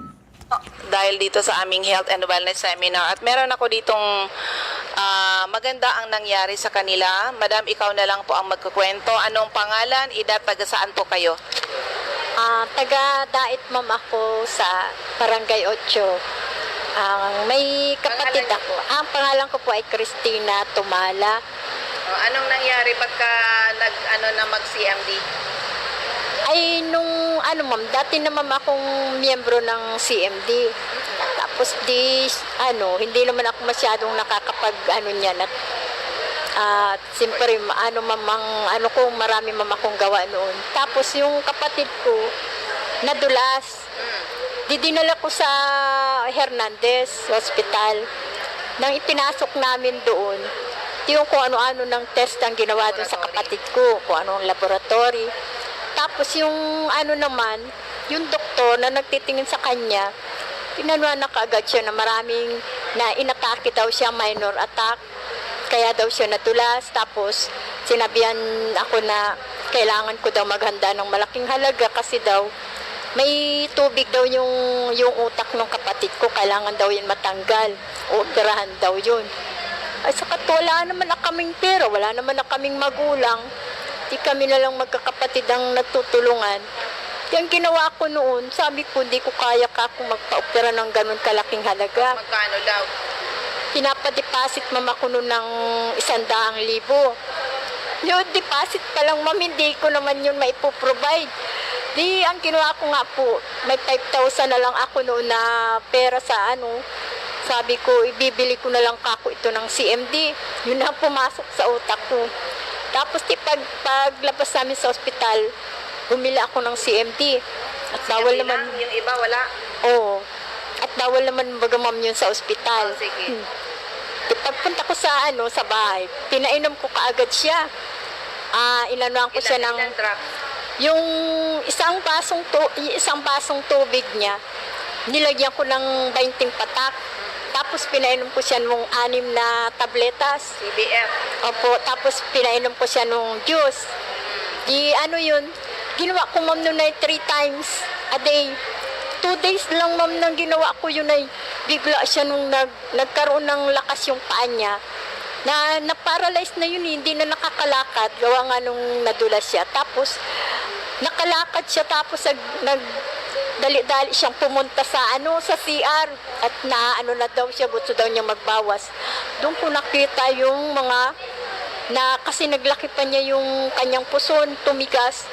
Dahil dito sa aming health and wellness seminar. At meron ako ditong maganda ang nangyari sa kanila. Madam, ikaw na lang po ang magkukwento. Anong pangalan, edad, taga saan po kayo? Taga Dait Ma'am ako sa Barangay 8. May kapatid Pangalan ako. Ang pangalan ko po ay Christina Tumala. Anong nangyari pagka mag-CMD? Ay nung ma'am, dati na ma'am akong miyembro ng CMD. Tapos hindi naman ako masyadong nakakapag niyan at siyempre marami ma'am akong gawa noon. Tapos yung kapatid ko nadulas. Dinala ko sa Hernandez Hospital. Nang ipinasok namin doon, yung kung ano-ano ng test ang ginawa doon sa kapatid ko, kung anong laboratory. Tapos yung naman, yung doktor na nagtitingin sa kanya, pinanuan na kaagad siya na maraming na inatake daw siya, minor attack. Kaya daw siya nadulas. Tapos sinabihan ako na kailangan ko daw maghanda ng malaking halaga kasi daw may tubig daw yung utak ng kapatid ko. Kailangan daw yun matanggal. O operahan daw yun. Ay sakat wala naman na kaming pera. Wala naman na kaming magulang. Di kami na lang magkakapatid ang nagtutulungan. Yung ginawa ko noon, sabi ko, di ko kaya kung magpa-opera ng ganun kalaking halaga. Magkano daw? Pinapa-deposit ma'am ako noon ng 100,000. Yung deposit pa lang ma'am, hindi ko naman yun maipoprovide. Di, ang ginawa ko nga po, may 5,000 na lang ako noon na pera sa sabi ko, ibibili ko na lang kako ito ng CMD. Yun na pumasok sa utak ko. Tapos paglabas namin sa ospital, bumili ako ng CMD. At bawal naman, yung iba wala? oo. At bawal naman bagamam yun sa ospital. Sige. Pagpunta ko sa sa bahay, pinainom ko kaagad siya. Inanuan ko siya ng Ilan drops? yung isang basong tubig niya, nilagyan ko ng 20 patak. Tapos pinainom ko siya nung 6 na tabletas. CBF. Opo, tapos pinainom ko siya nung juice. Yun, ginawa ko ma'am noon ay 3 times a day. 2 days lang ma'am nang ginawa ko yun ay bigla siya nung nagkaroon ng lakas yung paa niya. Na-paralyze na yun, hindi na nakakalakad. Gawa nga nung nadulas siya. Tapos, nakalakad siya tapos dali-dali siyang pumunta sa CR at na daw siya, gusto daw niya magbawas. Doon ko nakita yung mga kasi naglaki pa niya yung kanyang puson, tumigas.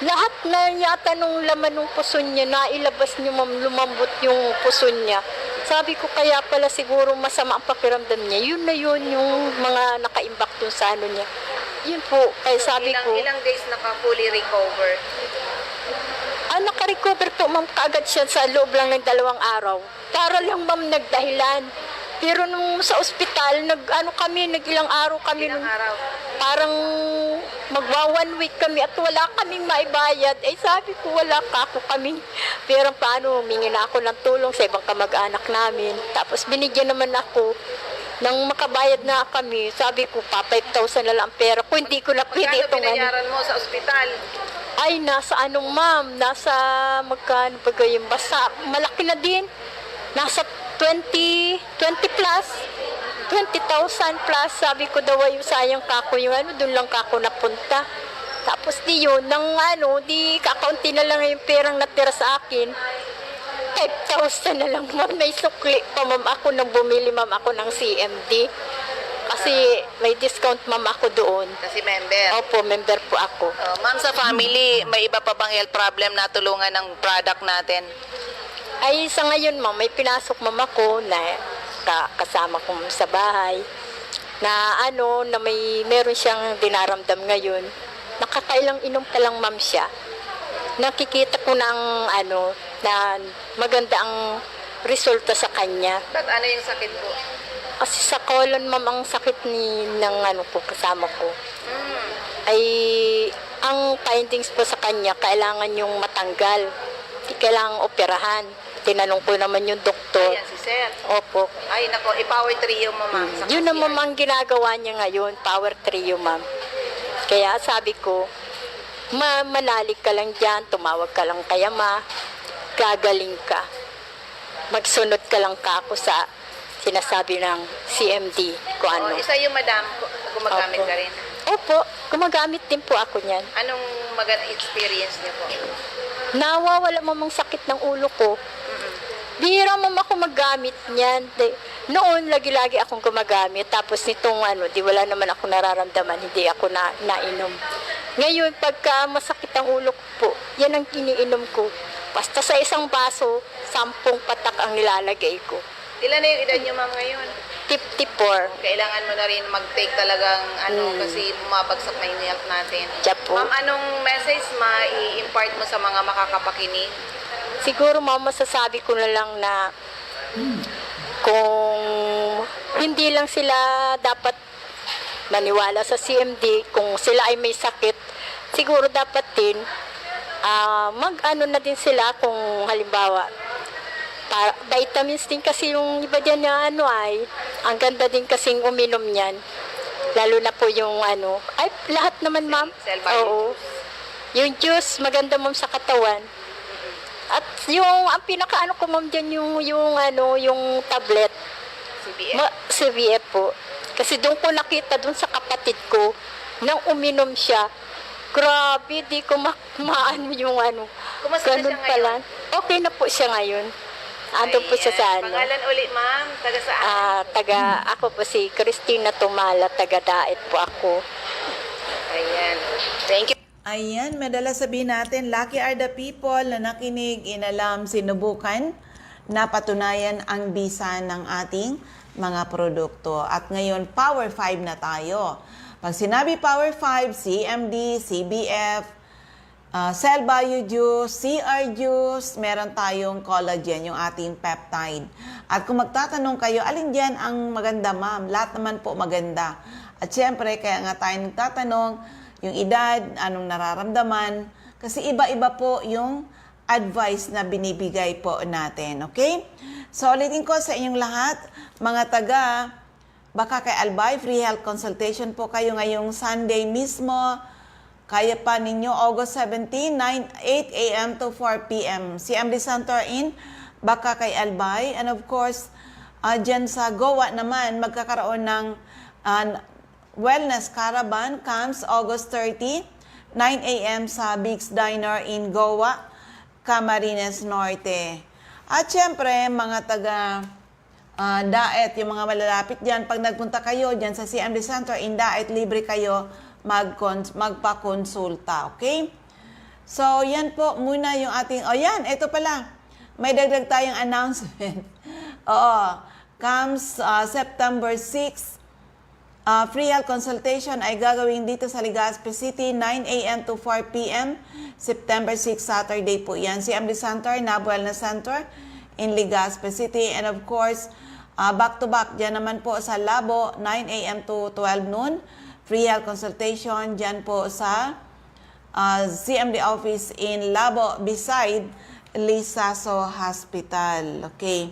Lahat na yata nung laman ng puson niya, nailabas niya ma'am, lumambot yung puson niya. Sabi ko kaya pala siguro masama ang pakiramdam niya. Yun na yun yung mga nakaimbak dun sa niya. Yun po, kaya sabi ko. Ilang days naka-fully recover? Naka-recover po ma'am kaagad siya sa loob lang ng 2 araw. Para lang ma'am nagdahilan. Pero nung sa ospital, nag-ilang araw kami. Ilang araw? Parang magwa 1 week kami at wala kaming maibayad. Eh sabi ko, wala ka ako kaming. Pero paano, humingi na ako ng tulong sa ibang kamag-anak namin. Tapos binigyan naman ako nang makabayad na kami. Sabi ko, pa 5,000 na lang ang pera ko. Hindi ko na pwede Magkano itong binayaran mo sa ospital? Ay, nasa anong ma'am? Nasa magkano ba yung basta? Malaki na din. Nasa 20 plus. 20,000 plus. Sabi ko daw ay sayang kako yung doon lang kako napunta. Tapos di yun, di kakaunti na lang yung perang natira sa akin. 5,000 na lang ma'am. May sukli pa ma'am ako nang bumili ma'am ako ng CMD. Kasi may discount ma'am ako doon. Kasi member. Opo, member po ako. Ma'am, sa family, may iba pa bang health problem na tulungan ng product natin? Ay, sa ngayon ma'am, may pinasok ma'am ako na kasama ko sa bahay. Na na meron siyang dinaramdam ngayon. Nakakailang inom pa lang ma'am siya. Nakikita ko ng na maganda ang resulta sa kanya. Ba't ano yung sakit po? Kasi sa colon ma'am ang sakit ng ko kasama ko. Ay ang findings po sa kanya kailangan yung matanggal. Hindi kailangan operahan. Tinanong ko naman yung doktor. Ayan, si Sir. Opo. Ay, nako, i-power trio mo, ma'am. Sa Yun naman ang ginagawa niya ngayon, power trio ma'am. Kaya sabi ko, manalig ka lang dyan, tumawag ka lang kay ama, gagaling ka. Magsunod ka lang ka ako sa sinasabi ng CMD ko ano. Isa yung madam, gumagamit Opo. ka rin. Opo, gumagamit din po ako niyan. Anong magandang experience niyo po? Nawawala mamang sakit ng ulo ko. Bihira ma'am ako magamit niyan. Noon, lagi-lagi akong gumagamit. Tapos nitong di wala naman ako nararamdaman. Hindi ako nainom. Ngayon, pagka masakit ang ulo ko po, yan ang iniinom ko. Basta sa isang baso, 10 patak ang nilalagay ko. Ilan na yung edad niyo, ma'am, ngayon? 54. Kailangan mo na rin mag-take talagang kasi bumabagsak na yung health natin. Tiyan po. Ma'am, anong message ma-i-impart mo sa mga makakapakinig? Siguro ma'am, masasabi ko na lang na kung hindi lang sila dapat maniwala sa CMD, kung sila ay may sakit, siguro dapat din na din sila kung halimbawa vitamins din kasi yung iba dyan na ay ang ganda din kasing uminom niyan, lalo na po yung ay lahat naman ma'am. Oo, yung juice maganda ma'am sa katawan. At yung ang pinakaano ko ma'am dyan yung tablet CBF. CVF po. Kasi doon ko nakita doon sa kapatid ko nang uminom siya. Grabe, di ko maano yung Kumusta na ganun siya ngayon? pala. Okay na po siya ngayon. Ando po siya sa Pangalan ulit, ma'am? Taga saan? Ako po si Christina Tumala, taga Daet po ako. Ayan. Thank you. Ayan, madalas sabihin natin, lucky are the people na nakinig, inalam, sinubukan, napatunayan ang bisa ng ating mga produkto. At ngayon, Power 5 na tayo. Pag sinabi Power 5, CMD, CBF, Cell Bio Juice, CR Juice, meron tayong collagen, yung ating peptide. At kung magtatanong kayo, alin dyan ang maganda, ma'am? Lahat naman po maganda. At syempre, kaya nga tayo nagtatanong, yung edad, anong nararamdaman, kasi iba-iba po yung advice na binibigay po natin, okay? So, ulitin ko sa inyong lahat, mga taga, baka kay Albay, free health consultation po kayo ngayong Sunday mismo. Kaya pa ninyo, August 17, 8 a.m. to 4 p.m. CMD Center in baka kay Albay. And of course, dyan sa Goa naman, magkakaroon ng Wellness Caravan camps August 30, 9 a.m. sa Big's Diner in Goa, Camarines Norte. At syempre, mga taga Daet, yung mga malalapit dyan, pag nagpunta kayo dyan sa CMD Center in Daet, libre kayo magpakonsulta, okay? So, yan po muna yung ating, yan, ito pala, may dagdag tayong announcement. Comes September 6, free health consultation ay gagawin dito sa Legazpi City, 9 a.m. to 4 p.m. September 6, Saturday po yan. CMD Center, NAB Wellness Center in Legazpi City. And of course, Back to back, dyan naman po sa Labo, 9 a.m. to 12 noon. Free health consultation dyan po sa CMD office in Labo beside Lisaso Hospital. Okay.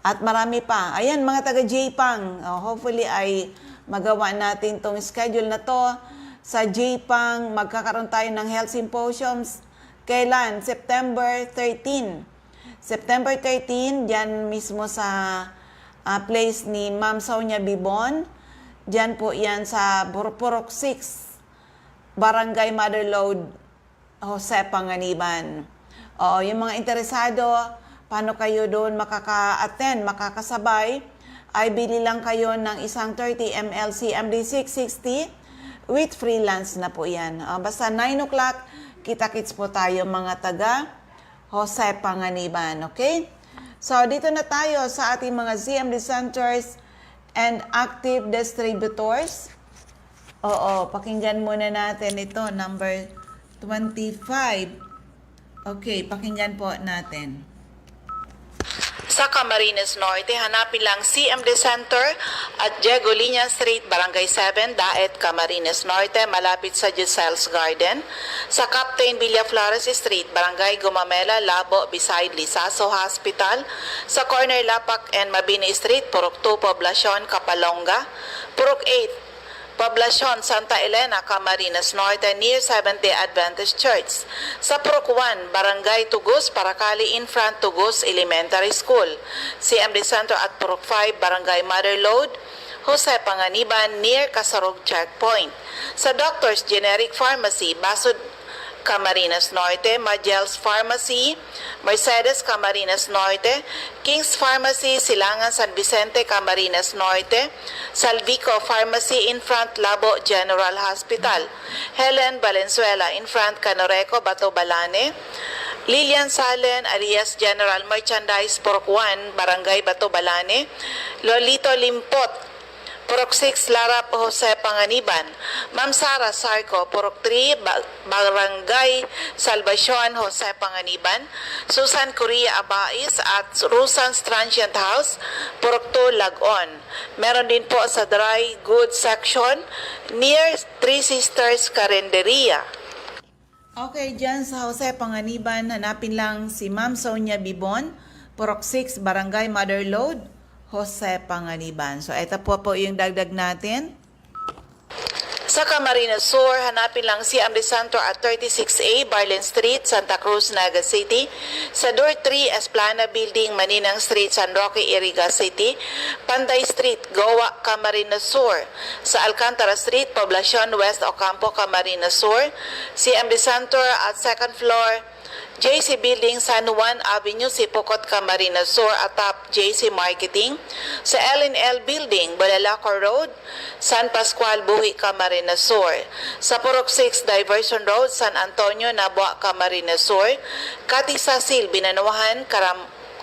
At marami pa. Ayan, mga taga JPANG. Hopefully ay magawa natin tong schedule na to. Sa JPANG, magkakaroon tayo ng health symposiums. Kailan? September 13. September 13, dyan mismo sa place ni Ma'am Sonia Bibon. Dyan po yan sa Purok 6, Barangay Motherlode, Jose Panganiban. Oo, yung mga interesado, paano kayo doon makaka-attend, makakasabay, ay bili lang kayo ng isang 30 ml CMD 660 with freelance na po yan. Basta 9 o'clock, kita-kits po tayo mga taga Jose Panganiban, okay? So, dito na tayo sa ating mga CMD centers and active distributors. Oo, pakinggan muna natin ito, number 25. Okay, pakinggan po natin. Sa Camarines Norte, hanapin lang CMD Center at Diego Liña Street, Barangay 7, Daet, Camarines Norte, malapit sa Giselle's Garden. Sa Captain Villaflores Street, Barangay Gumamela, Labo, beside Lisaso Hospital. Sa corner Lapak and Mabini Street, Purok 2, Poblacion, Kapalonga. Purok 8, Poblacion, Santa Elena, Camarines Norte, near Seventh-day Adventist Church. Sa Purok 1, Barangay Tugus, Paracali, in front Tugus Elementary School. CMD Center at Purok 5, Barangay Motherlode, Jose Panganiban, near Kasarog Checkpoint. Sa Doctors Generic Pharmacy, Basud, Camarines Norte, Magel's Pharmacy, Mercedes, Camarines Norte, King's Pharmacy, Silangan, San Vicente, Camarines Norte, Salvico Pharmacy in front Labo General Hospital, Helen Valenzuela in front Canoreco, Bato Balane, Lilian Salen alias General Merchandise, Purok 1, Barangay Bato Balane, Lolito Limpot, Purok 6, Larap, Jose Panganiban. Ma'am Sara Sarco, Purok 3, Barangay Salvacion, Jose Panganiban. Susan Correa Abais at Rusan's Transient House, Purok 2, Lagon. Meron din po sa Dry Goods Section near Three Sisters Carinderia. Okay, dyan sa Jose Panganiban, hanapin lang si Ma'am Sonia Bibon, Purok 6, Barangay Motherlode, Jose Panganiban. So, ito po yung dagdag natin. Sa Camarines Sur, hanapin lang si CMD Center at 36A, Barlen Street, Santa Cruz, Naga City. Sa Door 3, Esplana Building, Maninang Street, San Roque, Iriga City. Panday Street, Goa, Camarines Sur. Sa Alcantara Street, Poblacion, West Ocampo, Camarines Sur. CMD Center at 2nd floor, JC Building, San Juan Avenue, Sipocot, Camarines Sur, atap JC Marketing. Sa L&L Building, Balalacor Road, San Pascual, Buhi, Camarines Sur. Sa Purok 6, Diversion Road, San Antonio, Nabua, Camarines Sur. Katisasil, Binanuhan,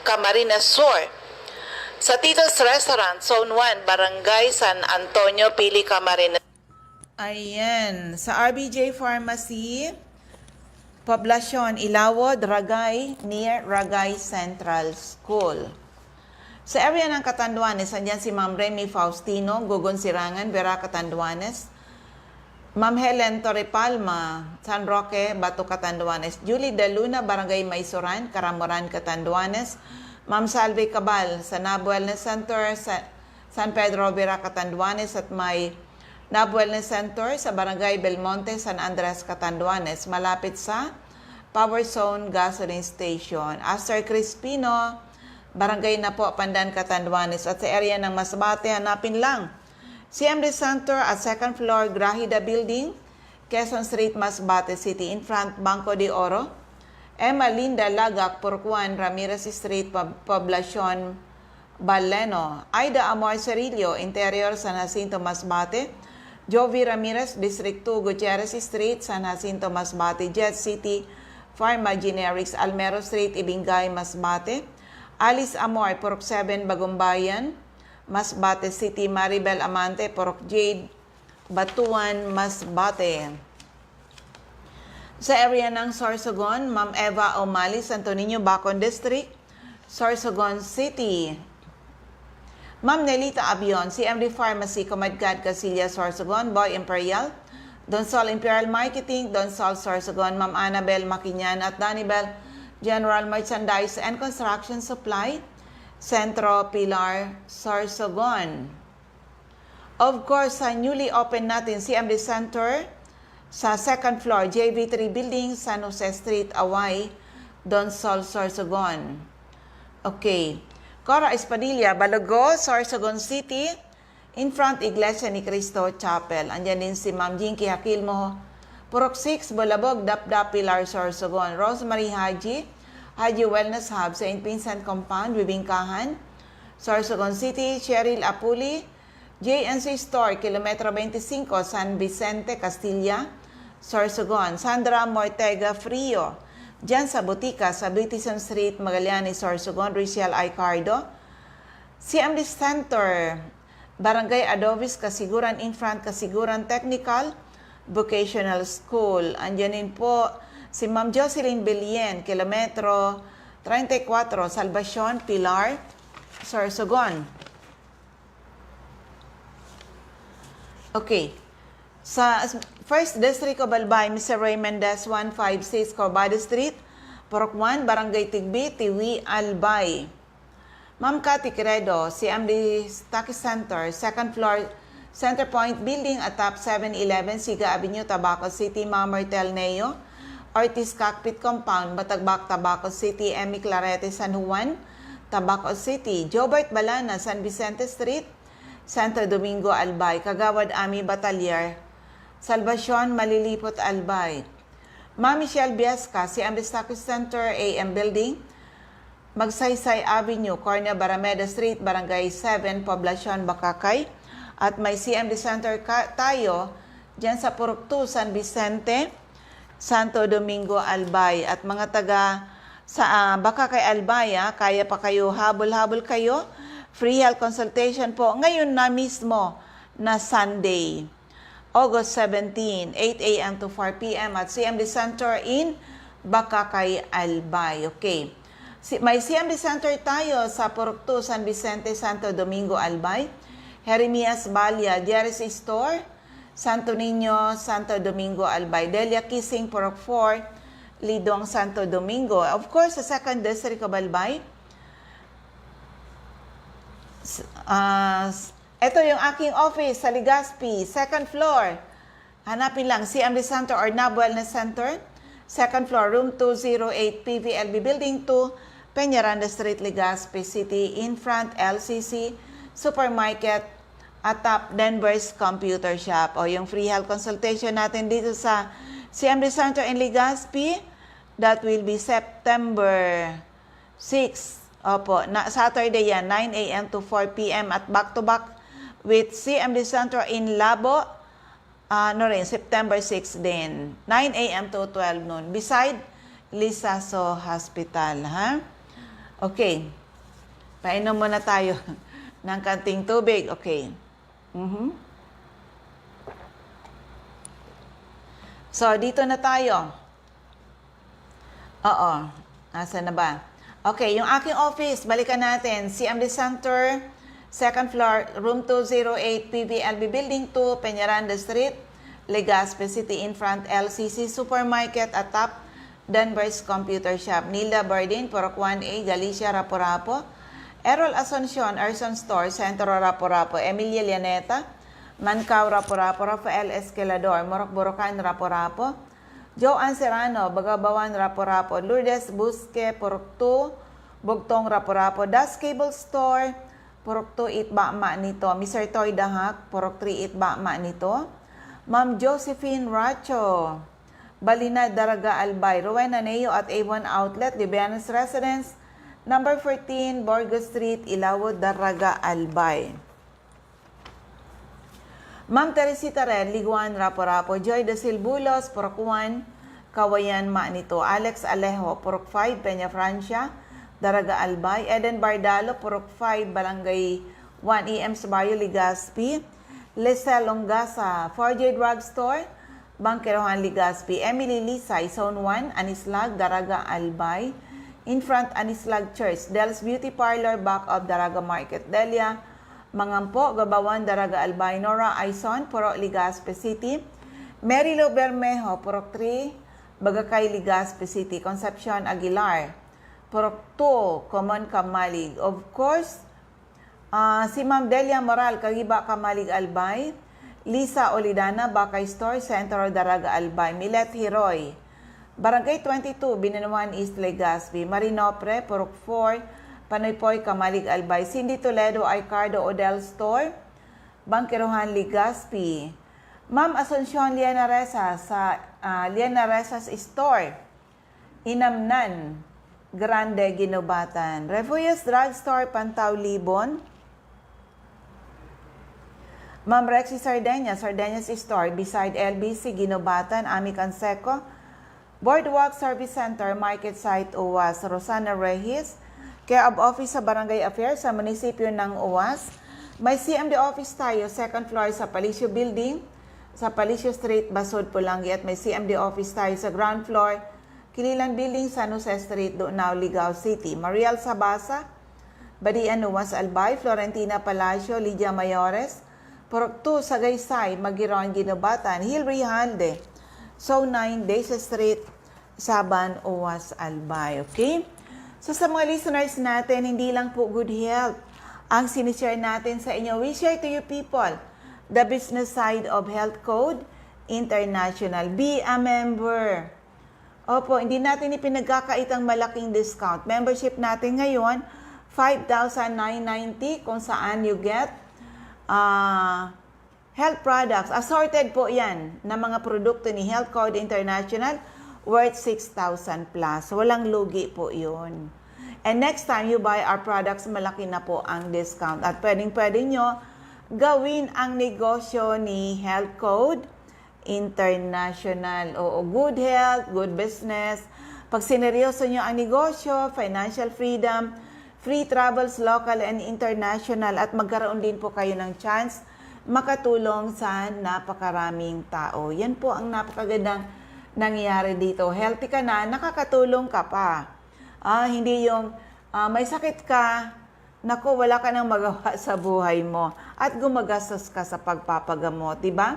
Camarines Sur. Sa Tito's Restaurant, Zone 1, Barangay San Antonio, Pili, Camarines. Ayan. Sa RBJ Pharmacy, Poblacion, Ilawod, Ragay, near Ragay Central School. Sa area ng Catanduanes, andyan si Ma'am Remy Faustino, Gugon Sirangan, Vera Catanduanes. Ma'am Helen Torrepalma, San Roque, Bato Catanduanes. Julie De Luna, Barangay Maysoran, Caramoran, Catanduanes. Ma'am Salve Cabal, sa NAB Wellness Center, San Pedro, Vera Catanduanes, at may NAB Wellness Center sa Barangay Belmonte, San Andres, Catanduanes, malapit sa Power Zone Gasoline Station. Aster Crispino, Barangay na po, Pandan, Catanduanes. At sa area ng Masbate, hanapin lang CMD Center at 2nd floor, Grahida Building, Quezon Street, Masbate City, in front Banco de Oro. Emma Linda Lagak, Purkuan, Ramirez Street, Poblacion, Baleno. Aida Amor Cerillo, Interior, San Jacinto, Masbate. Jovi Ramirez, District 2, Gutierrez Street, San Jacinto, Masbate. Jet City, Pharma Generics, Almero Street, Ibingay, Masbate. Alice Amor, Purok 7, Bagumbayan, Masbate City. Maribel Amante, Purok Jade, Batuan, Masbate. Sa area ng Sorsogon, Ma'am Eva O'Malley, Santo Niño, Bacon District, Sorsogon City. Ma'am Nelita Abion, CMD Pharmacy, Comadcad, Casillas, Sorsogon, Boy Imperial, Donsol Imperial Marketing, Donsol Sorsogon, Ma'am Annabel Maquinyan at Danibel, General Merchandise and Construction Supply, Centro Pilar, Sorsogon. Of course, sa newly open natin CMD Center sa second floor, JV3 Building, San Jose Street, Away, Donsol, Sorsogon. Okay. Cora Espadilla, Balogo, Sorsogon City, in front Iglesia ni Cristo Chapel. Andyan din si Ma'am Jinky Hakilmo, Purok 6, Bulabog, Dapdap, Pilar, Sorsogon. Rosemary Haji, Haji Wellness Hub, St. Vincent Compound, Bibingkahan, Sorsogon City. Cheryl Apuli, JNC Store, Kilometro 25, San Vicente, Castilla, Sorsogon. Sandra Mortega Frio, dyan sa Butika, sa Bitisan Street, Magallanes, Sorsogon. Ricial Icardo, CMD Center, Barangay Adovis, Kasiguran, in front Kasiguran Technical Vocational School. Andyan din po si Ma'am Jocelyn Belien, Kilometro 34, Salvacion, Pilar, Sorsogon. Okay. Sa First District of Albay, Mr. Ray Mendez, 156 Corbado Street, Purok 1, Barangay Tigbi, Tiwi, Albay. Ma'am Cathy Credo, CMD Stocky Center, second floor, Center Point Building, atop 711, Siga Avenue, Tabaco City. Ma'am Martel Neo, Ortiz Cockpit Compound, Batagbak, Tabaco City. Emmy Clarete, San Juan, Tabaco City. Jobert Balana, San Vicente Street, Santo Domingo, Albay. Kagawad Ami Batalier, Salvacion, Malilipot, Albay. Ma'am Michelle Biasca, CMD Stocky Center, AM Building, Magsaysay Avenue, Cornea Barameda Street, Barangay 7, Poblacion, Bakakay. At may CMD Center tayo dyan sa Purok 2, San Vicente, Santo Domingo, Albay. At mga taga sa Bakakay, Albay, kaya pa kayo, habol-habol kayo. Free health consultation po ngayon na mismo na Sunday, August 17, 8 a.m. to 4 p.m. at CMD Center in Bakakay, Albay. Okay. May CMD Center tayo sa Purok 2, San Vicente, Santo Domingo, Albay. Jeremias Balia, Jerry's Store, Santo Niño, Santo Domingo, Albay. Delia Kissing, Purok 4, Lidong, Santo Domingo. Of course, sa Second District of Albay, ito yung aking office sa Legazpi, second floor. Hanapin lang CMD Center or NAB Wellness Center, second floor, room 208, PVLB Building 2, Peñaranda Street, Legazpi City, in front LCC Supermarket, atop Denver's Computer Shop. O yung free health consultation natin dito sa CMD Center in Legazpi, that will be September 6. Opo, Saturday yan, 9 a.m. to 4 p.m. at back-to-back with CMD Center in Labo, September 6 din, 9 a.m. to 12 noon. Beside Lisaso Hospital, ha? Okay. Painom muna tayo ng kanting tubig. Okay. So, dito na tayo. Oo. Nasa na ba? Okay, yung aking office, balikan natin. CMD Center, second floor, room 208, PVLB Building 2, Peñaranda Street, Legazpi City, in front LCC Supermarket, atop Denver's Computer Shop. Nilda Bardin, Purok 1A, Galicia, Rapo-Rapo. Errol Asuncion, Arson Store, Centro, Rapo-Rapo. Emilia Llaneta, Mancao, Rapo-Rapo. Rafael Esquelador, Morok Borocan, Rapo-Rapo. Joanne Serrano, Bagabawan, Rapo-Rapo. Lourdes Busque, Purok 2, Bugtong, Rapo-Rapo. Das Cable Store, Purok 2, Itbama nito. Mr. Toy Dahak, Purok 3, Itbama nito. Ma'am Josephine Racho, Balinad, Daraga, Albay. Rowena Neo at A1 Outlet, Libianos Residence, number 14, Borgo Street, Ilawod, Daraga, Albay. Ma'am Teresita Ren, Liguan, Rapo-Rapo. Joy de Silbulos, Purok 1, Kawayan, Manito. Alex Alejo, Purok 5, Peña Francia, Daraga, Albay. Eden Bardalo, Purok 5, Barangay 1 EM Barrio, Legazpi. Lisel Longasa, 4J Drugstore, Bangkerohan, Legazpi. Emily Lisay, Zone 1, Anislag, Daraga, Albay. In front, Anislag Church. Del's Beauty Parlor, back of Daraga Market. Delia Mangampo, Gabawan, Daraga Albay, Nora Aison, Purok Legazpi City, Merilo Bermejo, Purok 3, Bagakay Legazpi City, Concepcion Aguilar, Purok 2, Common Kamalig. Of course, si Ma'am Delia Moral, Kagiba Kamalig Albay, Lisa Olidana, Bakay Store, Centro Daraga Albay, Milet Hiroy, Barangay 22, Binanuan East Legazpi, Marinopre, Purok 4, Panoypoy, Kamalig Albay, Cindy Toledo, Icardo, Odell Store, Bangkiruhan, Legazpi, Ma'am Asuncion Liana Reza sa Liana Reza's Store, Inamnan, Grande, Ginobatan, Refuyos Drugstore, Pantaw, Libon, Ma'am Rexy Sardeñas, Sardeñas Store, beside LBC, Ginobatan, Ami Canseco, Boardwalk Service Center, Market Site, UWAS, Rosana Reyes, Care of Office sa Barangay Affairs sa munisipyo ng UWAS. May CMD office tayo, second floor sa Palicio Building, sa Palicio Street, Basod, Pulangi, at may CMD office tayo sa ground floor, Kililan Building, San Jose Street, Dunao, Ligao City. Mariel Sabasa, Badian, UWAS, Albay, Florentina Palacio, Lydia Mayores, Purok 2, Sagaysay, Magiron, Ginobatan, Hilary Hande, So 9, Daisy Street, Saban, UWAS, Albay. Okay? So sa mga listeners natin, hindi lang po good health ang sinishare natin sa inyo. We share to you people the business side of Health Code International. Be a member. Opo, hindi natin ipinagkakaitang malaking discount. Membership natin ngayon, 5,990 kung saan you get health products. Assorted po yan na mga produkto ni Health Code International worth 6,000 plus. Walang lugi po yun. And next time you buy our products, malaki na po ang discount. At pwedeng-pwede nyo gawin ang negosyo ni Health Code International. Oo, good health, good business. Pag sineryoso nyo ang negosyo, financial freedom, free travels local and international, at magkaroon din po kayo ng chance makatulong sa napakaraming tao. Yan po ang napakagandang nangyayari dito. Healthy ka na, nakakatulong ka pa. Hindi yung may sakit ka, naku, wala ka nang magawa sa buhay mo at gumagastos ka sa pagpapagamot, di ba?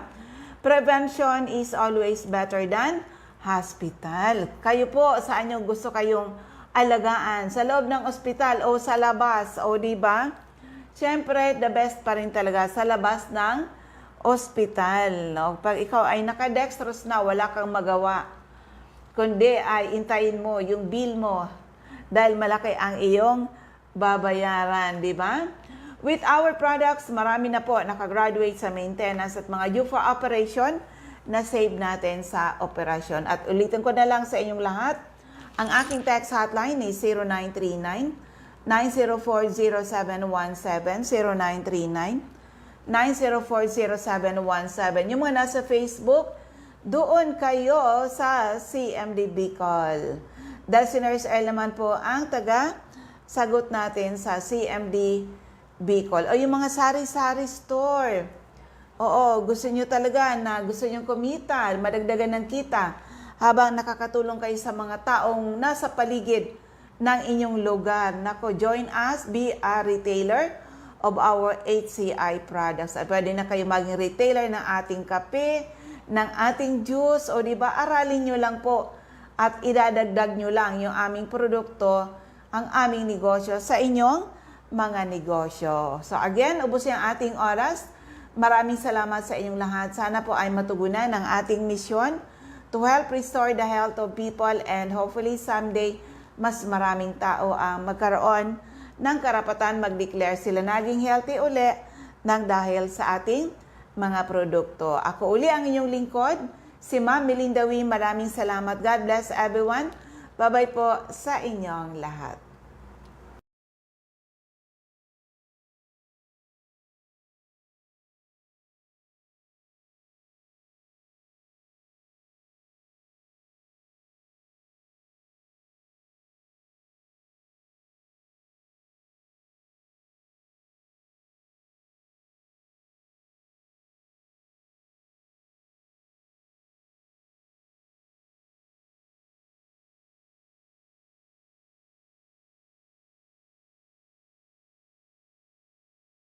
Prevention is always better than hospital. Kayo po, saan yung gusto kayong alagaan? Sa loob ng ospital o sa labas, o di ba? Siyempre, the best pa rin talaga sa labas ng ospital. No? Pag ikaw ay nakadextrose na, wala kang magawa, kundi ay intayin mo yung bill mo dahil malaki ang iyong babayaran, di ba? With our products, marami na po nakagraduate sa maintenance at mga due for operation na save natin sa operasyon. At ulitin ko na lang sa inyong lahat, ang aking text hotline is 0939-9040717, 0939-9040717. Yung mga nasa Facebook, doon kayo sa CMD Bicol. Dahil si Nurse L naman po ang sagot natin sa CMD Bicol. O yung mga sari-sari store. Oo, gusto nyo talaga na gusto nyo kumita, madagdagan ng kita, habang nakakatulong kayo sa mga taong nasa paligid ng inyong lugar. Nako, join us, be a retailer of our HCI products. At pwede na kayo maging retailer ng ating kape, ng ating juice, o di ba, aralin nyo lang po at idadagdag nyo lang yung aming produkto, ang aming negosyo sa inyong mga negosyo. So again, ubos yung ating oras. Maraming salamat sa inyong lahat. Sana po ay matugunan ang ating misyon to help restore the health of people, and hopefully someday mas maraming tao ang magkaroon ng karapatan mag-declare sila naging healthy uli nang dahil sa ating mga produkto. Ako uli ang inyong lingkod, si Ma'am Melinda Wee. Maraming salamat. God bless everyone. Bye-bye po sa inyong lahat.